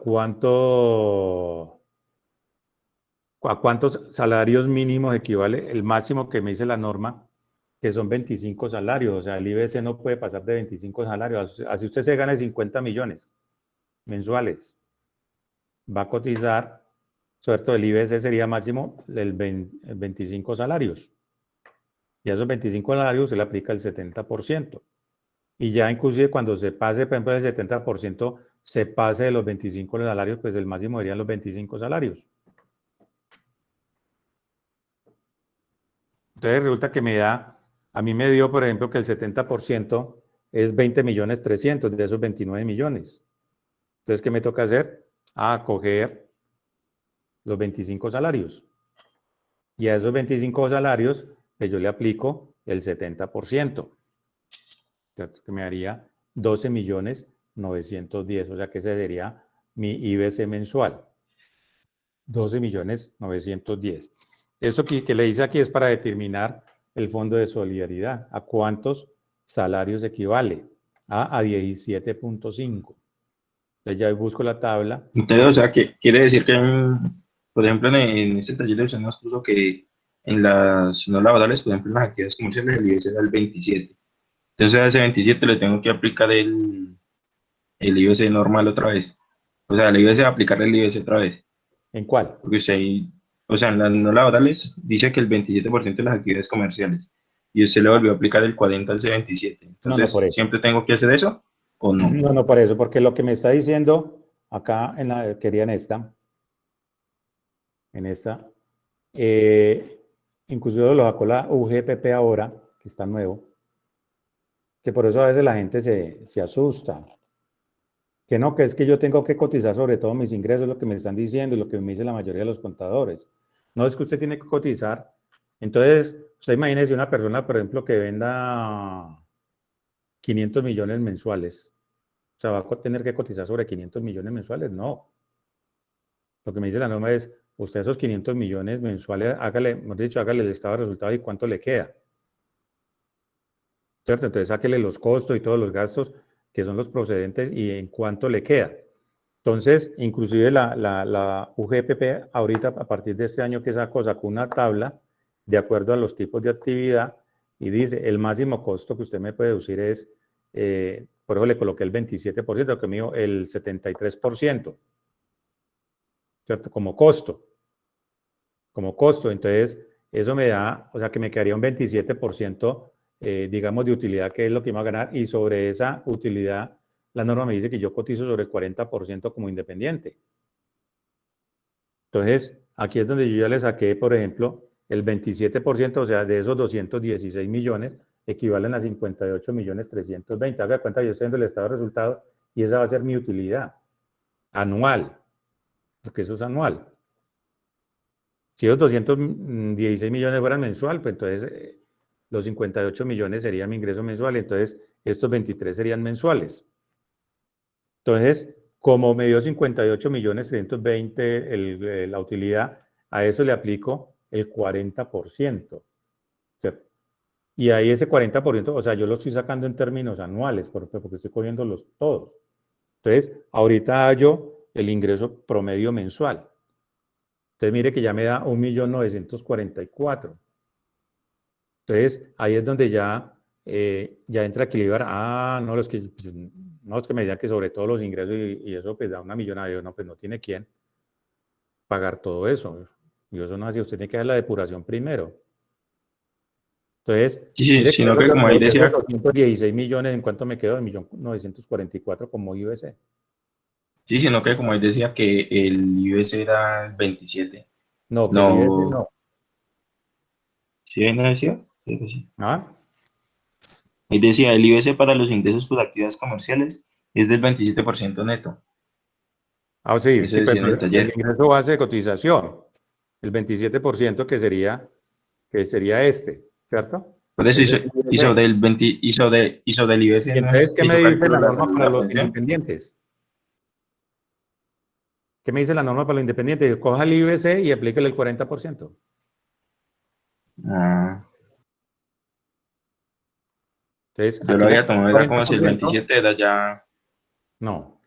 cuántos salarios mínimos equivale el máximo que me dice la norma, que son 25 salarios. O sea, el IBC no puede pasar de 25 salarios. Así usted se gana 50 millones mensuales. Va a cotizar, ¿cierto? El IBC sería máximo el 25 salarios. Y a esos 25 salarios se le aplica el 70%. Y ya inclusive cuando se pase, por ejemplo, el 70%, se pase de los 25 salarios, pues el máximo serían los 25 salarios. Entonces resulta que a mí me dio, por ejemplo, que el 70% es 20.300.000 de esos 29 millones. Entonces, ¿qué me toca hacer? Coger los 25 salarios. Y a esos 25 salarios, pues yo le aplico el 70%, ¿cierto? Que me daría 12.910.000, o sea que ese sería mi IBC mensual. 12.910.000. Esto que le hice aquí es para determinar el fondo de solidaridad. ¿A cuántos salarios equivale? A 17.5. Entonces ya busco la tabla. Entonces, o sea, que quiere decir que, por ejemplo, en este taller usted nos puso que en las no laborales, por ejemplo, en las actividades comerciales, el IBC era el 27. Entonces, a ese 27 le tengo que aplicar el IBC normal otra vez. O sea, le IBC aplicarle el IBC otra vez. ¿En cuál? Porque usted, o sea, en las no laborales dice que el 27% de las actividades comerciales y usted le volvió a aplicar el 40 al C27. No, no, por Entonces, eso. ¿siempre tengo que hacer eso o no? No, no, por eso, porque lo que me está diciendo acá quería en esta, eh, incluso lo sacó la UGPP ahora, que está nuevo, que por eso a veces la gente se asusta. Que no, que es que yo tengo que cotizar sobre todo mis ingresos, lo que me están diciendo y lo que me dice la mayoría de los contadores. No es que usted tiene que cotizar. Entonces, usted imagínese una persona, por ejemplo, que venda 500 millones mensuales. O sea, ¿va a tener que cotizar sobre 500 millones mensuales? No. Lo que me dice la norma es, usted esos 500 millones mensuales, hágale, hemos dicho, hágale el estado de resultados y cuánto le queda. ¿Cierto? Entonces, sáquele los costos y todos los gastos que son los procedentes y en cuánto le queda. Entonces, inclusive la UGPP ahorita, a partir de este año que sacó una tabla de acuerdo a los tipos de actividad y dice, el máximo costo que usted me puede deducir es, por eso le coloqué el 27%, que mío el 73%, ¿cierto? Como costo. Entonces, eso me da, o sea, que me quedaría un 27%, digamos, de utilidad, que es lo que iba a ganar, y sobre esa utilidad, la norma me dice que yo cotizo sobre el 40% como independiente. Entonces, aquí es donde yo ya le saqué, por ejemplo, el 27%, o sea, de esos 216 millones, equivalen a 58.320.000. Haga cuenta, yo estoy viendo el estado de resultados y esa va a ser mi utilidad anual, porque eso es anual. Si los 216 millones fueran mensual, pues entonces los 58 millones sería mi ingreso mensual, entonces estos 23 serían mensuales. Entonces, como me dio 58.320.000 la utilidad, a eso le aplico el 40%. ¿Cierto? Y ahí ese 40%, o sea, yo lo estoy sacando en términos anuales, porque estoy cogiendo los todos. Entonces, ahorita hallo el ingreso promedio mensual. Entonces, mire que ya me da 1.944.000. Entonces, ahí es donde ya entra a equilibrar. Ah, no, no, es que me decían que sobre todo los ingresos y eso pues da 1.000.000. No, pues no tiene quién pagar todo eso. Y eso no es así, usted tiene que dar la depuración primero. Entonces, Sí, sí, mire que sino que como ahí de esos decía, 216 millones, ¿en cuánto me quedo? En 1.944.000 como IBC. sí, sino que como ahí decía que el IBC era el 27. No, que el IBC No, no. ¿sí no decía? Creo que sí. ¿Ah? Ahí decía, el IBC para los ingresos por actividades comerciales es del 27% neto. Ah, sí, Eso sí, decía pero en el el taller. ingreso base de cotización, el 27% que sería este, ¿cierto? Por eso Ese es hizo, el hizo IBC. del 20, hizo del IBC, Y no entonces, es ¿qué que me yo dice calculo la la norma salud y para la los pensión. independientes? ¿Qué me dice la norma para los independientes? Coja el IBC y aplíquele el 40%. Ah, Entonces, yo lo aquí ya había está el tomado, era como si el 40%. 27 era ya. No,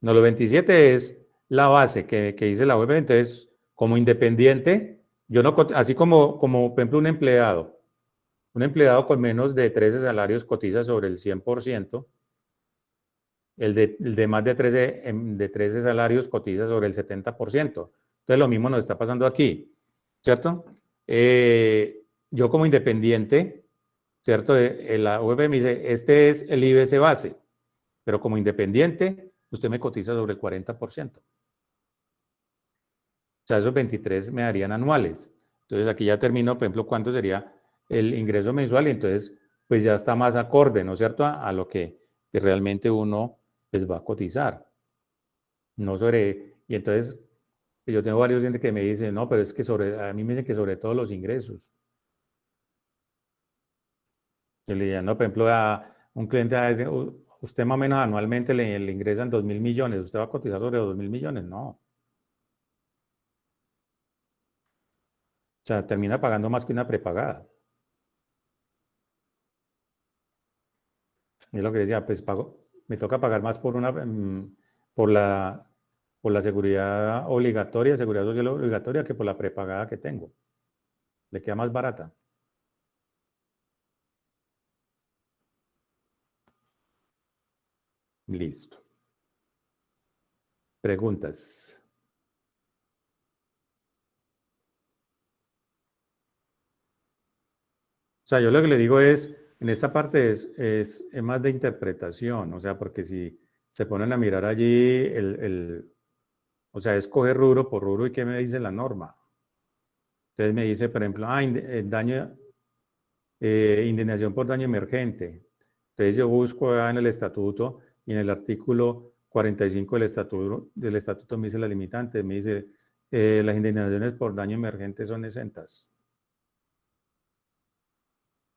no, los 27 es la base que dice la web. Entonces, como independiente, yo no, así como, por ejemplo, un empleado con menos de 13 salarios cotiza sobre el 100%, el de más de 13 salarios cotiza sobre el 70%. Entonces, lo mismo nos está pasando aquí, ¿cierto? Yo como independiente, ¿cierto? La web me dice, este es el IBC base, pero como independiente, usted me cotiza sobre el 40%. O sea, esos 23 me darían anuales. Entonces, aquí ya termino, por ejemplo, cuánto sería el ingreso mensual y entonces, pues ya está más acorde, ¿no es cierto?, a lo que realmente uno les va a cotizar. No sobre, y entonces, yo tengo varios clientes que me dicen, no, pero es que a mí me dicen que sobre todo los ingresos. Yo le digo, no, por ejemplo, a un cliente, usted más o menos anualmente le ingresan 2.000.000.000, ¿usted va a cotizar sobre 2.000.000.000? No. O sea, termina pagando más que una prepagada. Y es lo que decía, pues me toca pagar más por la, por la seguridad obligatoria, seguridad social obligatoria, que por la prepagada que tengo. Le queda más barata. Listo. Preguntas. O sea, yo lo que le digo es, en esta parte es más de interpretación, o sea, porque si se ponen a mirar allí, o sea, es coger rubro por rubro y qué me dice la norma. Entonces me dice, por ejemplo, indignación por daño emergente. Entonces yo busco en el estatuto y en el artículo 45 del estatuto me dice la limitante, me dice, las indignaciones por daño emergente son exentas.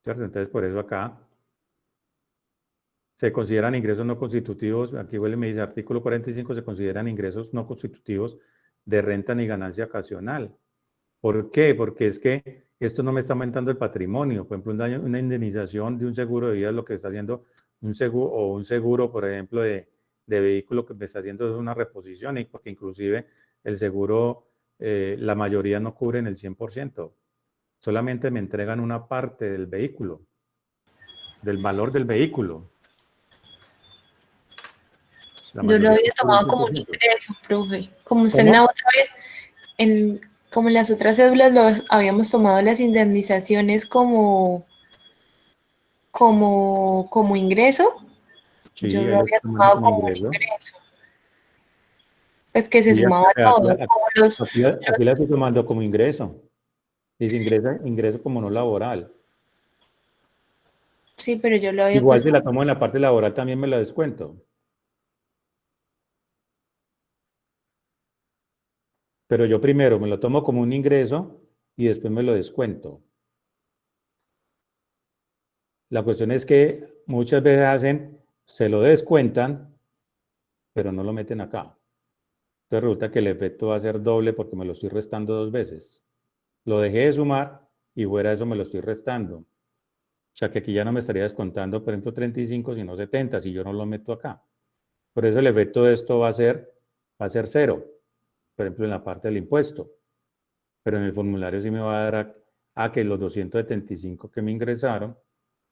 ¿Cierto? Entonces por eso acá se consideran ingresos no constitutivos, aquí huele me dice artículo 45, se consideran ingresos no constitutivos de renta ni ganancia ocasional. ¿Por qué? Porque es que esto no me está aumentando el patrimonio. Por ejemplo, una indemnización de un seguro de vida, lo que está haciendo un seguro, por ejemplo, de vehículo que me está haciendo es una reposición, y porque inclusive el seguro, la mayoría no cubren el 100%. Solamente me entregan una parte del vehículo, del valor del vehículo. La Yo lo mayoría había no cubre el tomado como un 100%. ingreso, profe. Como usted en la ¿Cómo? otra vez, como en las otras cédulas habíamos tomado las indemnizaciones como ingreso, yo Sí, ahí lo lo había estoy tomando tomado como como un ingreso. ingreso, pues que se Sí, sumaba todo, como aquí la estoy tomando como ingreso. Dice ingreso como no laboral. sí, pero yo lo había Igual si puesto, la tomo en la parte laboral también me la descuento. Pero yo primero me lo tomo como un ingreso y después me lo descuento. La cuestión es que muchas veces se lo descuentan, pero no lo meten acá. Entonces resulta que el efecto va a ser doble porque me lo estoy restando dos veces. Lo dejé de sumar y fuera de eso me lo estoy restando. sea que aquí ya no me estaría descontando, por ejemplo, 35, sino 70, si yo no lo meto acá. Por eso el efecto de esto va a ser 0, por ejemplo, en la parte del impuesto. Pero en el formulario sí me va a dar a que los 275 que me ingresaron,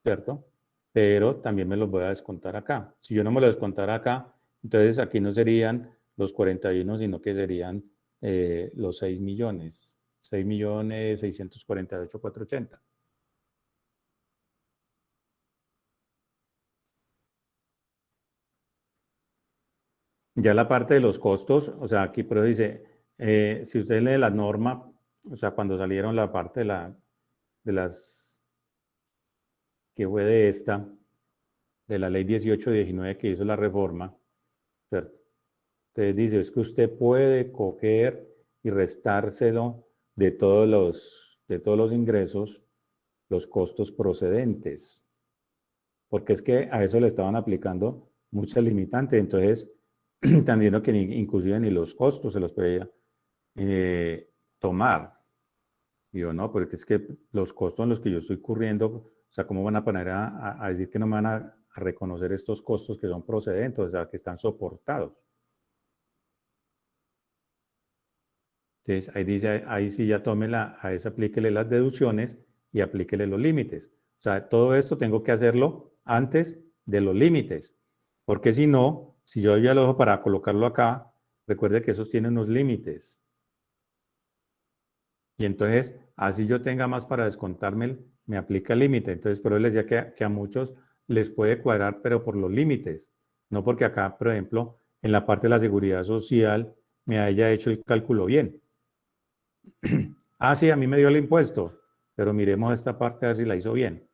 ¿cierto? Pero también me los voy a descontar acá. Si yo no me lo descontara acá, entonces aquí no serían los 41, sino que serían los 6 millones. 6.648.480. Ya la parte de los costos, o sea, aquí pero dice, si usted lee la norma, o sea, cuando salieron la parte de las, que fue de esta, de la ley 1819 que hizo la reforma, ¿cierto? Entonces dice, es que usted puede coger y restárselo de todos los ingresos, los costos procedentes, porque es que a eso le estaban aplicando muchas limitantes, entonces también que inclusive ni los costos se los podía tomar. Y yo, no, porque es que los costos en los que yo estoy curriendo, o sea, ¿cómo van a poner a decir que no me van a reconocer estos costos que son procedentes, o sea, que están soportados? Entonces, ahí dice, ahí sí ya tómela, a eso aplíquele las deducciones y aplíquele los límites. O sea, todo esto tengo que hacerlo antes de los límites, porque si no, si yo ya lo dejo para colocarlo acá, recuerde que esos tienen unos límites. Y entonces, así yo tenga más para descontarme, me aplica el límite. Entonces, por eso les decía que a muchos les puede cuadrar, pero por los límites. No porque acá, por ejemplo, en la parte de la seguridad social, me haya hecho el cálculo bien. Ah, sí, a mí me dio el impuesto, pero miremos esta parte a ver si la hizo bien.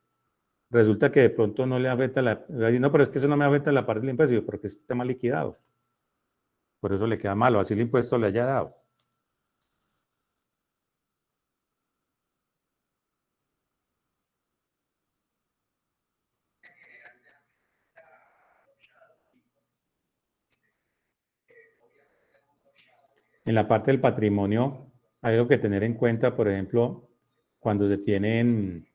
Resulta que de pronto no le afecta no, pero es que eso no me afecta la parte del impuesto, porque está mal liquidado. Por eso le queda malo, así el impuesto le haya dado. En la parte del patrimonio hay algo que tener en cuenta, por ejemplo, cuando se tienen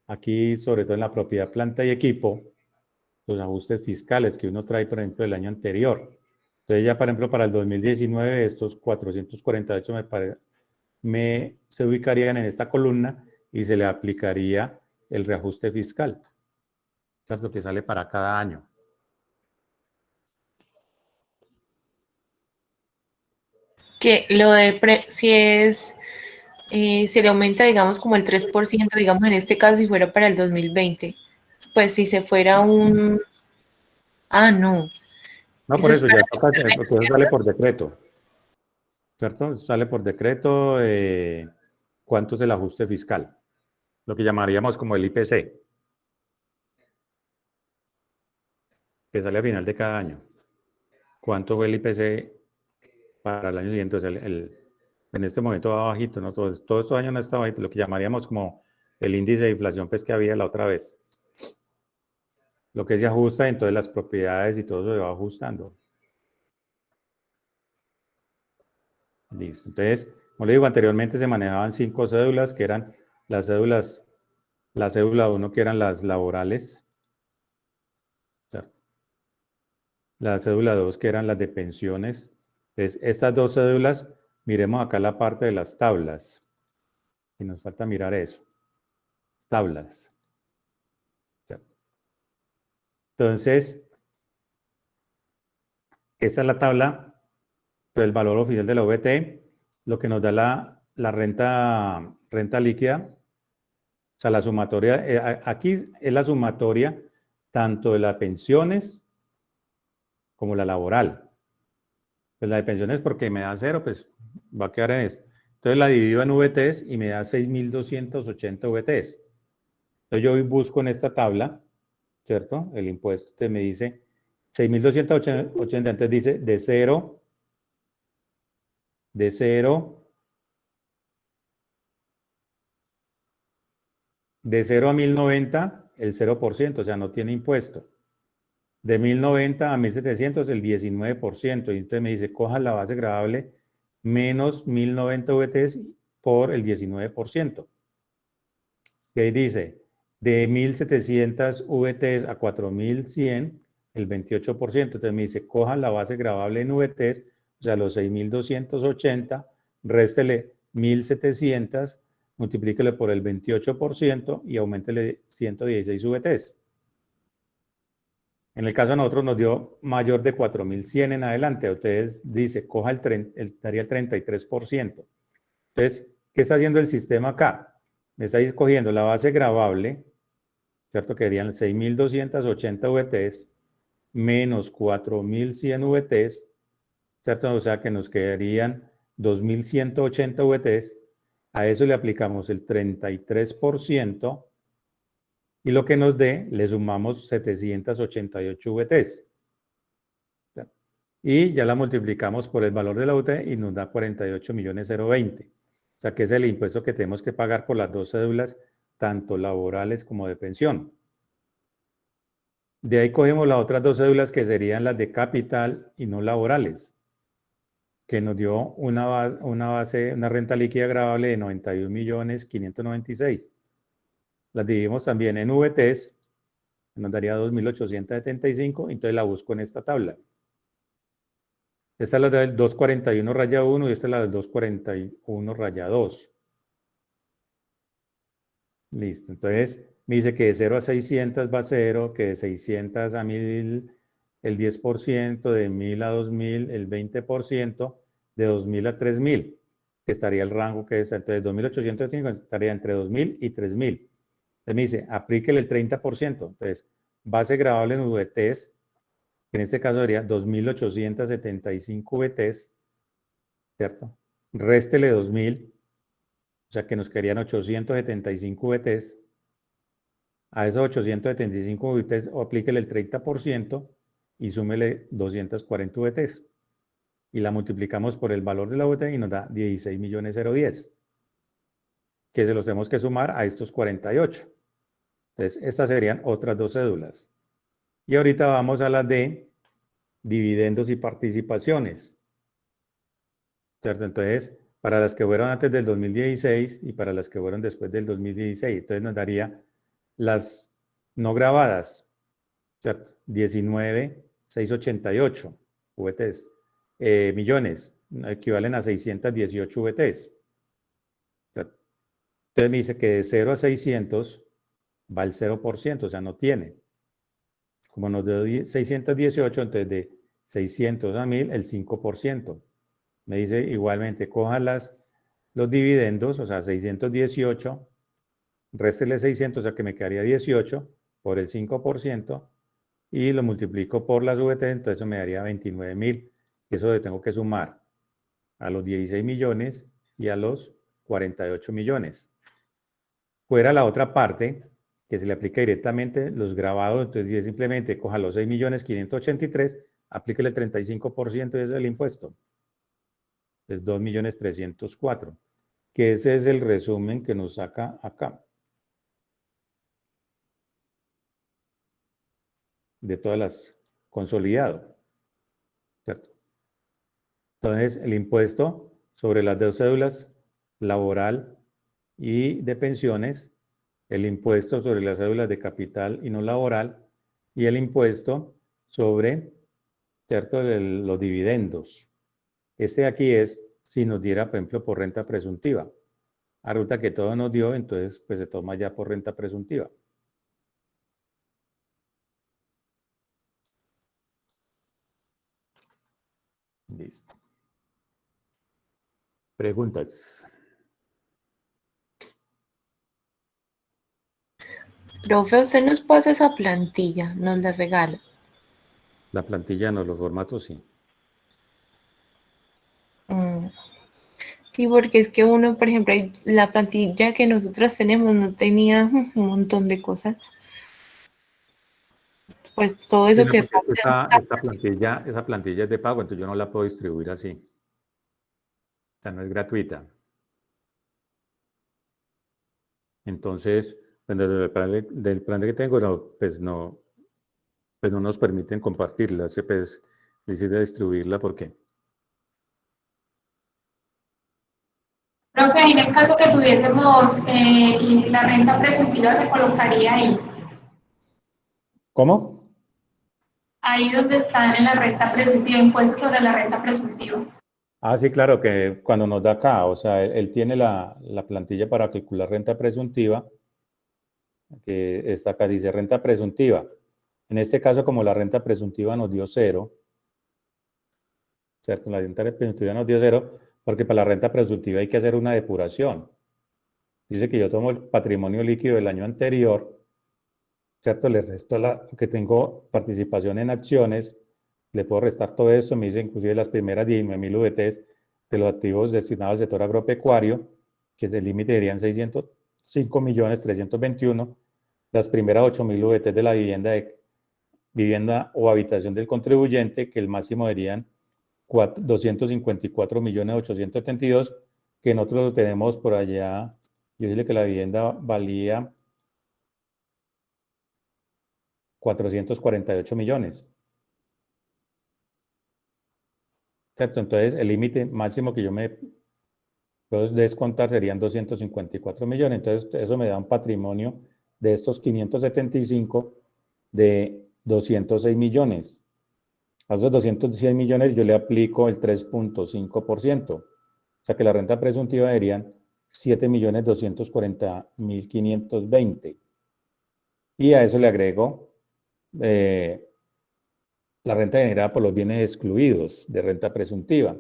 aquí, sobre todo en la propiedad, planta y equipo, los ajustes fiscales que uno trae, por ejemplo, del año anterior. Entonces ya, por ejemplo, para el 2019, estos 448 se ubicarían en esta columna y se le aplicaría el reajuste fiscal, ¿cierto? Que sale para cada año. Que lo de, si le aumenta, digamos, como el 3%, digamos, en este caso, si fuera para el 2020, pues si se fuera no. No, Eso por es eso para ya este toca, año, porque eso sale ¿cierto? por decreto, ¿cierto? Sale por decreto cuánto es el ajuste fiscal, lo que llamaríamos como el IPC, que sale a final de cada año. ¿Cuánto fue el IPC para el año siguiente? O sea, en este momento va bajito, ¿no? Todos estos años no está bajito, lo que llamaríamos como el índice de inflación pues, que había la otra vez. Lo que se ajusta, entonces las propiedades y todo eso se va ajustando. Listo. Entonces, como le digo, anteriormente se manejaban 5 cédulas, que eran las cédulas, la cédula 1, que eran las laborales, ¿cierto? La cédula 2, que eran las de pensiones. Entonces, estas dos cédulas, miremos acá la parte de las tablas. Y nos falta mirar eso. Tablas. ¿Cierto? Entonces, esta es la tabla del valor oficial de la VT, lo que nos da la renta líquida. O sea, la sumatoria, aquí es la sumatoria tanto de las pensiones como la laboral. Pues la de pensiones porque me da 0, pues va a quedar en esto. Entonces la divido en VTs y me da 6.280 VTs. Entonces yo busco en esta tabla, ¿cierto? El impuesto te me dice 6.280, entonces dice de 0 a 1.090 el 0%, o sea, no tiene impuesto. De 1.090 a 1.700 el 19%. Y entonces me dice, coja la base gravable menos 1.090 VTs por el 19%. Y ahí dice, de 1.700 VTs a 4.100, el 28%. Entonces me dice, coja la base gravable en VTs, o sea, los 6.280, réstele 1.700, multiplíquele por el 28% y auméntele 116 VTs. En el caso de nosotros nos dio mayor de 4.100 en adelante. Ustedes dice, coja daría el 33%. Entonces, ¿qué está haciendo el sistema acá? Me está escogiendo la base gravable, ¿cierto? Que serían 6.280 VTs menos 4.100 VTs, ¿cierto? O sea que nos quedarían 2.180 VTs. A eso le aplicamos el 33%. Y lo que nos dé, le sumamos 788 VTs. Y ya la multiplicamos por el valor de la UT y nos da 48.020. O sea que es el impuesto que tenemos que pagar por las dos cédulas, tanto laborales como de pensión. De ahí cogemos las otras dos cédulas que serían las de capital y no laborales, que nos dio una renta líquida gravable de 91.596.000. Las dividimos también en VTs, nos daría 2.875, entonces la busco en esta tabla. Esta es la del 241 raya 1 y esta es la del 241 raya 2. Listo, entonces me dice que de 0 a 600 va 0, que de 600 a 1.000 el 10%, de 1.000 a 2.000 el 20%, de 2.000 a 3.000, que estaría el rango que está. Entonces 2.805 estaría entre 2.000 y 3.000. Entonces me dice, aplíquele el 30%. Entonces, base gravable en VTs, que en este caso sería 2.875 VTs, ¿cierto? Réstele 2.000, o sea que nos quedarían 875 VTs. A esos 875 VTs aplíquele el 30% y súmele 240 VTs. Y la multiplicamos por el valor de la VT y nos da 16.010.010, que se los tenemos que sumar a estos 48. Entonces, estas serían otras dos cédulas. Y ahorita vamos a las de dividendos y participaciones, ¿cierto? Entonces, para las que fueron antes del 2016 y para las que fueron después del 2016. Entonces nos daría las no grabadas, ¿cierto? 19.688 VTs, millones, equivalen a 618 VTs. ¿Cierto? Entonces me dice que de 0 a 600 va el 0%, o sea, no tiene. Como nos dio 618, entonces de 600 a 1.000, el 5%. Me dice igualmente, coja los dividendos, o sea, 618, réstele 600, o sea que me quedaría 18 por el 5%, y lo multiplico por las VT, entonces eso me daría 29.000. Eso le tengo que sumar a los 16 millones y a los 48 millones. Fuera la otra parte, que se le aplica directamente los grabados, entonces simplemente coja los 6.583.000, aplíquele el 35% y ese es el impuesto. Es 2.304.000, que ese es el resumen que nos saca acá. De todas las consolidado. ¿Cierto? Entonces, el impuesto sobre las dos cédulas laboral y de pensiones, el impuesto sobre las cédulas de capital y no laboral, y el impuesto sobre, ¿cierto?, los dividendos. Este de aquí es si nos diera, por ejemplo, por renta presuntiva. Resulta que todo nos dio, entonces pues se toma ya por renta presuntiva. Listo. Preguntas. Profe, usted nos pasa esa plantilla, nos la regala. La plantilla no, los formatos sí. Sí, porque es que uno, por ejemplo, la plantilla que nosotros tenemos no tenía un montón de cosas. Pues todo eso que pasa. Esa plantilla es de pago, entonces yo no la puedo distribuir así. O sea, no es gratuita. Entonces, desde del plan que tengo, pues no nos permiten compartirla. Así pues, decide distribuirla porque Profe, en el caso que tuviésemos y la renta presuntiva se colocaría ahí, ¿Cómo? ahí donde está en la renta presuntiva, impuesto sobre la renta presuntiva. Ah, sí, claro, que cuando nos da acá, o sea, él tiene la plantilla para calcular renta presuntiva, que está acá, dice renta presuntiva. En este caso, como la renta presuntiva nos dio cero, ¿cierto? La renta presuntiva nos dio cero, porque para la renta presuntiva hay que hacer una depuración. Dice que yo tomo el patrimonio líquido del año anterior, ¿cierto? Le resto lo que tengo participación en acciones, le puedo restar todo esto, me dice inclusive las primeras 19.000 VTs de los activos destinados al sector agropecuario, que es el límite serían 605.321.000, las primeras 8.000 VTs de la vivienda o habitación del contribuyente, que el máximo serían 254.872.000, que nosotros lo tenemos por allá. Yo dije que la vivienda valía 448 millones. ¿Cierto? Entonces, el límite máximo que yo me puedo descontar serían 254 millones. Entonces, eso me da un patrimonio de estos 575 de 206 millones. A esos 206 millones yo le aplico el 3.5%. O sea que la renta presuntiva serían 7.240.520. Y a eso le agrego la renta generada por los bienes excluidos de renta presuntiva.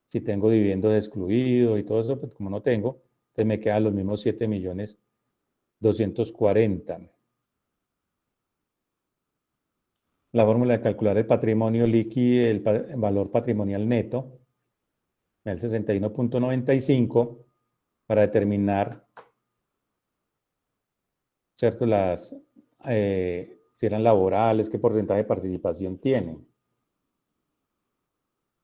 Si tengo dividendos excluidos y todo eso, pues como no tengo, entonces me quedan los mismos 7.240.000. La fórmula de calcular el patrimonio líquido, el valor patrimonial neto, el 61.95 para determinar, ¿cierto? Si eran laborales, qué porcentaje de participación tienen.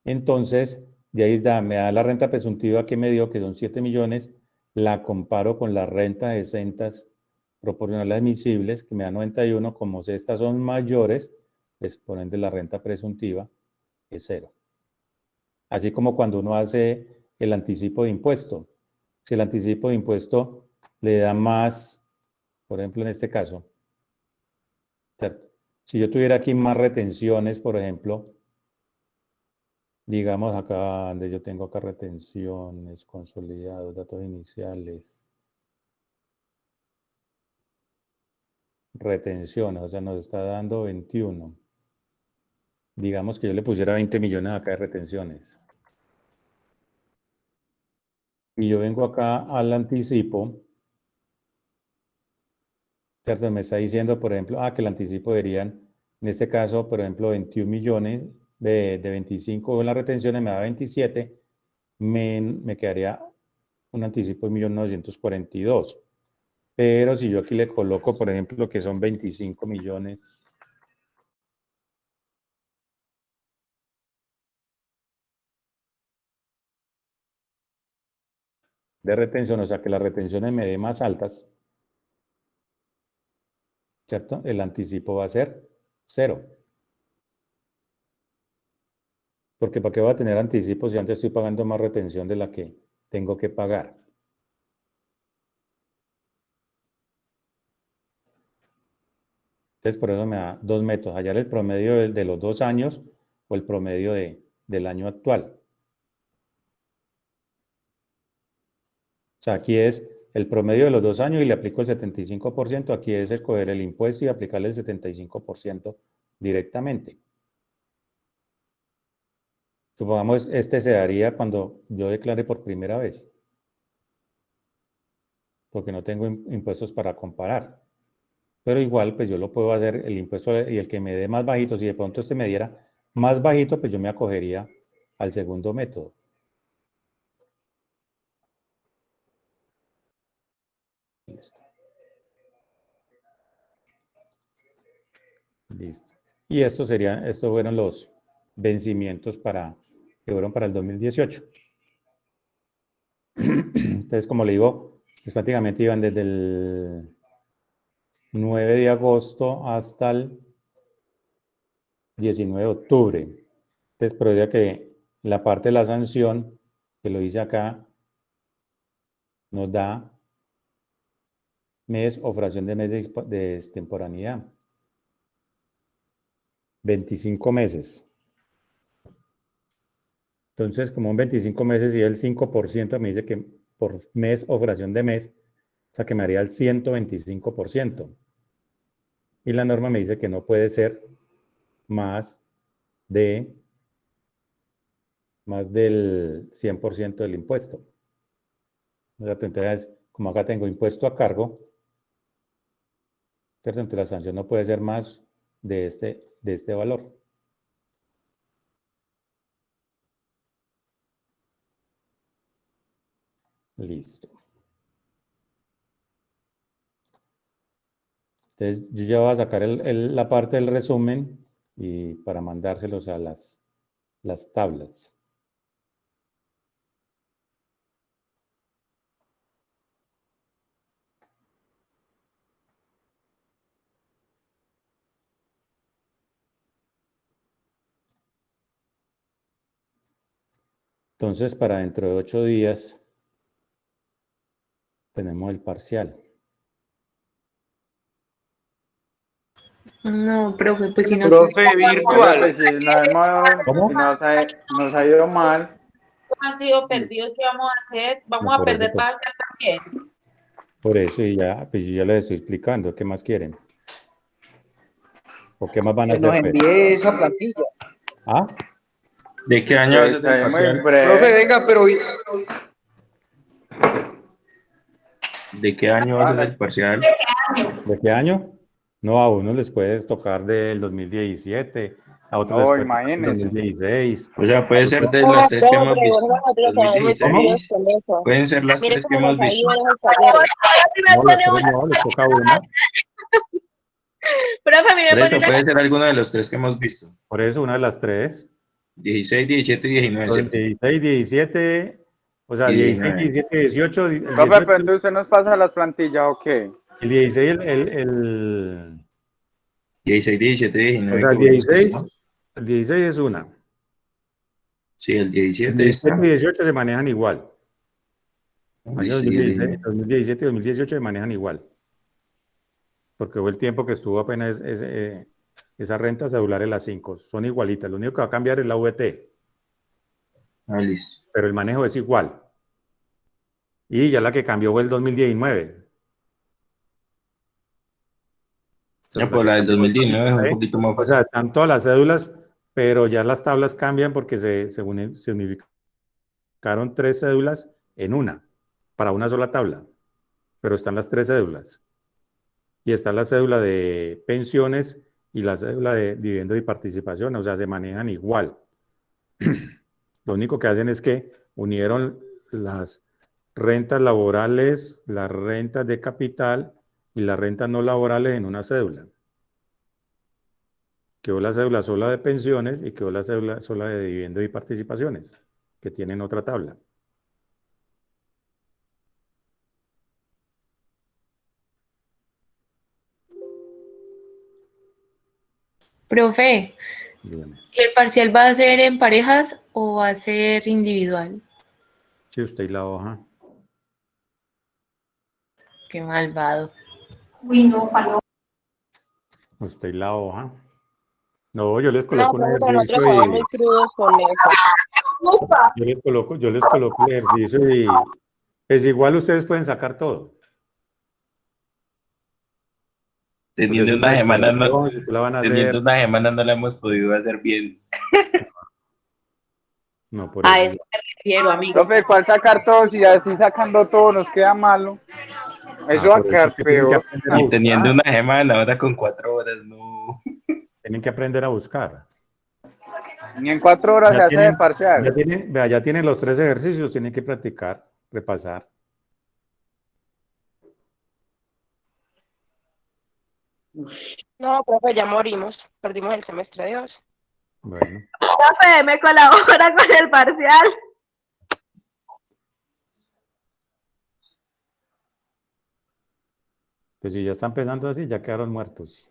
Entonces, de ahí me da la renta presuntiva que me dio, que son 7 millones, la comparo con la renta de exentas proporcionales admisibles, que me da 91, como si estas son mayores, pues por ende la renta presuntiva es cero. Así como cuando uno hace el anticipo de impuesto. Si el anticipo de impuesto le da más, por ejemplo en este caso, ¿cierto? Si yo tuviera aquí más retenciones, por ejemplo, digamos acá donde yo tengo acá retenciones, consolidados, datos iniciales, retenciones, o sea, nos está dando 21. Digamos que yo le pusiera 20 millones acá de retenciones. Y yo vengo acá al anticipo, ¿cierto? Me está diciendo, por ejemplo, que el anticipo deberían, en este caso, por ejemplo, 21 millones de 25 en las retenciones, me da 27, me quedaría un anticipo de 1.942.000. Pero si yo aquí le coloco, por ejemplo, que son 25 millones de retención, o sea que las retenciones me dé más altas, ¿cierto? El anticipo va a ser 0. Porque ¿para qué voy a tener anticipo si antes estoy pagando más retención de la que tengo que pagar? Entonces, por eso me da dos métodos, hallar el promedio de los 2 años o el promedio del año actual. O sea, aquí es el promedio de los 2 años y le aplico el 75%. Aquí es escoger el impuesto y aplicarle el 75% directamente. Supongamos, este se daría cuando yo declare por primera vez, porque no tengo impuestos para comparar. Pero igual, pues yo lo puedo hacer el impuesto y el que me dé más bajito, si de pronto este me diera más bajito, pues yo me acogería al segundo método. Listo. Listo. Y estos fueron los vencimientos que fueron para el 2018. Entonces, como le digo, pues prácticamente iban desde el 9 de agosto hasta el 19 de octubre. Entonces, pero ya que la parte de la sanción, que lo hice acá, nos da mes o fracción de mes de extemporaneidad. 25 meses. Entonces, como en 25 meses y el 5% me dice que por mes o fracción de mes, o sea que me haría el 125%. Y la norma me dice que no puede ser más del 100% del impuesto. Entonces, como acá tengo impuesto a cargo, entonces la sanción no puede ser más de este valor. Listo. Entonces, yo ya voy a sacar la parte del resumen y para mandárselos a las tablas. Entonces, para dentro de 8 días, tenemos el parcial. No, profe, pues si nos... Profe Profe, virtual. pues si ¿Cómo? nos ha ido mal, Han sido perdidos, ¿qué vamos a hacer? Vamos No, a perder parcial también. por eso, y ya, pues yo ya les estoy explicando. ¿Qué más quieren? ¿O qué más van a Que nos hacer? Pues? envíe esa plantilla. ¿Ah? ¿De qué año es el está muy parcial? Profe, breve. venga, pero ¿De qué año va a ser el parcial? ¿De qué año? No, a unos les puedes tocar del 2017, a otros les No, puede tocar del imagínense. 2016. O sea, puede ser de No, las tres que hemos profe, visto. nosotros quedamos muy 2016, perdidos con eso. pueden ser las Mire tres que cómo hemos nos ha visto. ido en esos talleres. No, los tres no, les toca uno. Profe, a mí me Por pone eso una... puede ser alguno de los tres que hemos visto. Por eso una de las tres. 16, 17 y 19, Los ¿cierto? 16, 17, o sea, Y 16, 19. 17, 18, el Profe, 18, pero entonces usted nos pasa las plantillas, ¿o qué? el 16, el 16, 17 y o 19 sea, que fue los que el hicimos. 16 es una. Sí, el El 17 17 está. y 18 se manejan igual. Año Listo, y el 2016, 2017 y 2018 se manejan igual. Porque fue el tiempo que estuvo apenas esa renta cedular en las 5. Son igualitas. Lo único que va a cambiar es la VT. listo. Pero el manejo es igual. Y ya la que cambió fue el 2019. Ya por la del 2019 es un poquito más O fácil. sea, están todas las cédulas, pero ya las tablas cambian porque se unificaron 3 cédulas en una, para una sola tabla. Pero están las 3 cédulas. Y está la cédula de pensiones y la cédula de dividendo y participación, o sea, se manejan igual. Lo único que hacen es que unieron las rentas laborales, las rentas de capital y las rentas no laborales en una cédula. Quedó la cédula sola de pensiones y quedó la cédula sola de dividendo y participaciones, que tienen otra tabla. Profe, Dígame. ¿y el parcial va a ser en parejas o va a ser individual? Sí, usted y la hoja. Qué malvado. Uy, no, palo. Usted y la hoja. No, yo les No, coloco un profe, pero nosotros ejercicio quedamos y muy crudos con eso. yo les coloco el ejercicio y es igual ustedes pueden sacar todo. Porque Teniendo es una una semana, declaración, y tú la van a hacer. teniendo una semana no la hemos podido hacer bien. No, por A eso. eso me refiero, amigo. Profe, ¿cuál sacar todo? Si así sacando todo nos queda malo. Eso va a Por eso quedar es que tienen que peor. aprender a Y teniendo buscar. una semana, ahora con 4 horas, no. Tienen que aprender a buscar. Ni en 4 horas se hace de parcial. Vea, ya tienen los 3 ejercicios, tienen que practicar, repasar. No, profe, ya morimos. Perdimos el semestre, Dios. Bueno, Profe, me colabora con el parcial. pues si ya están pensando así, ya quedaron muertos.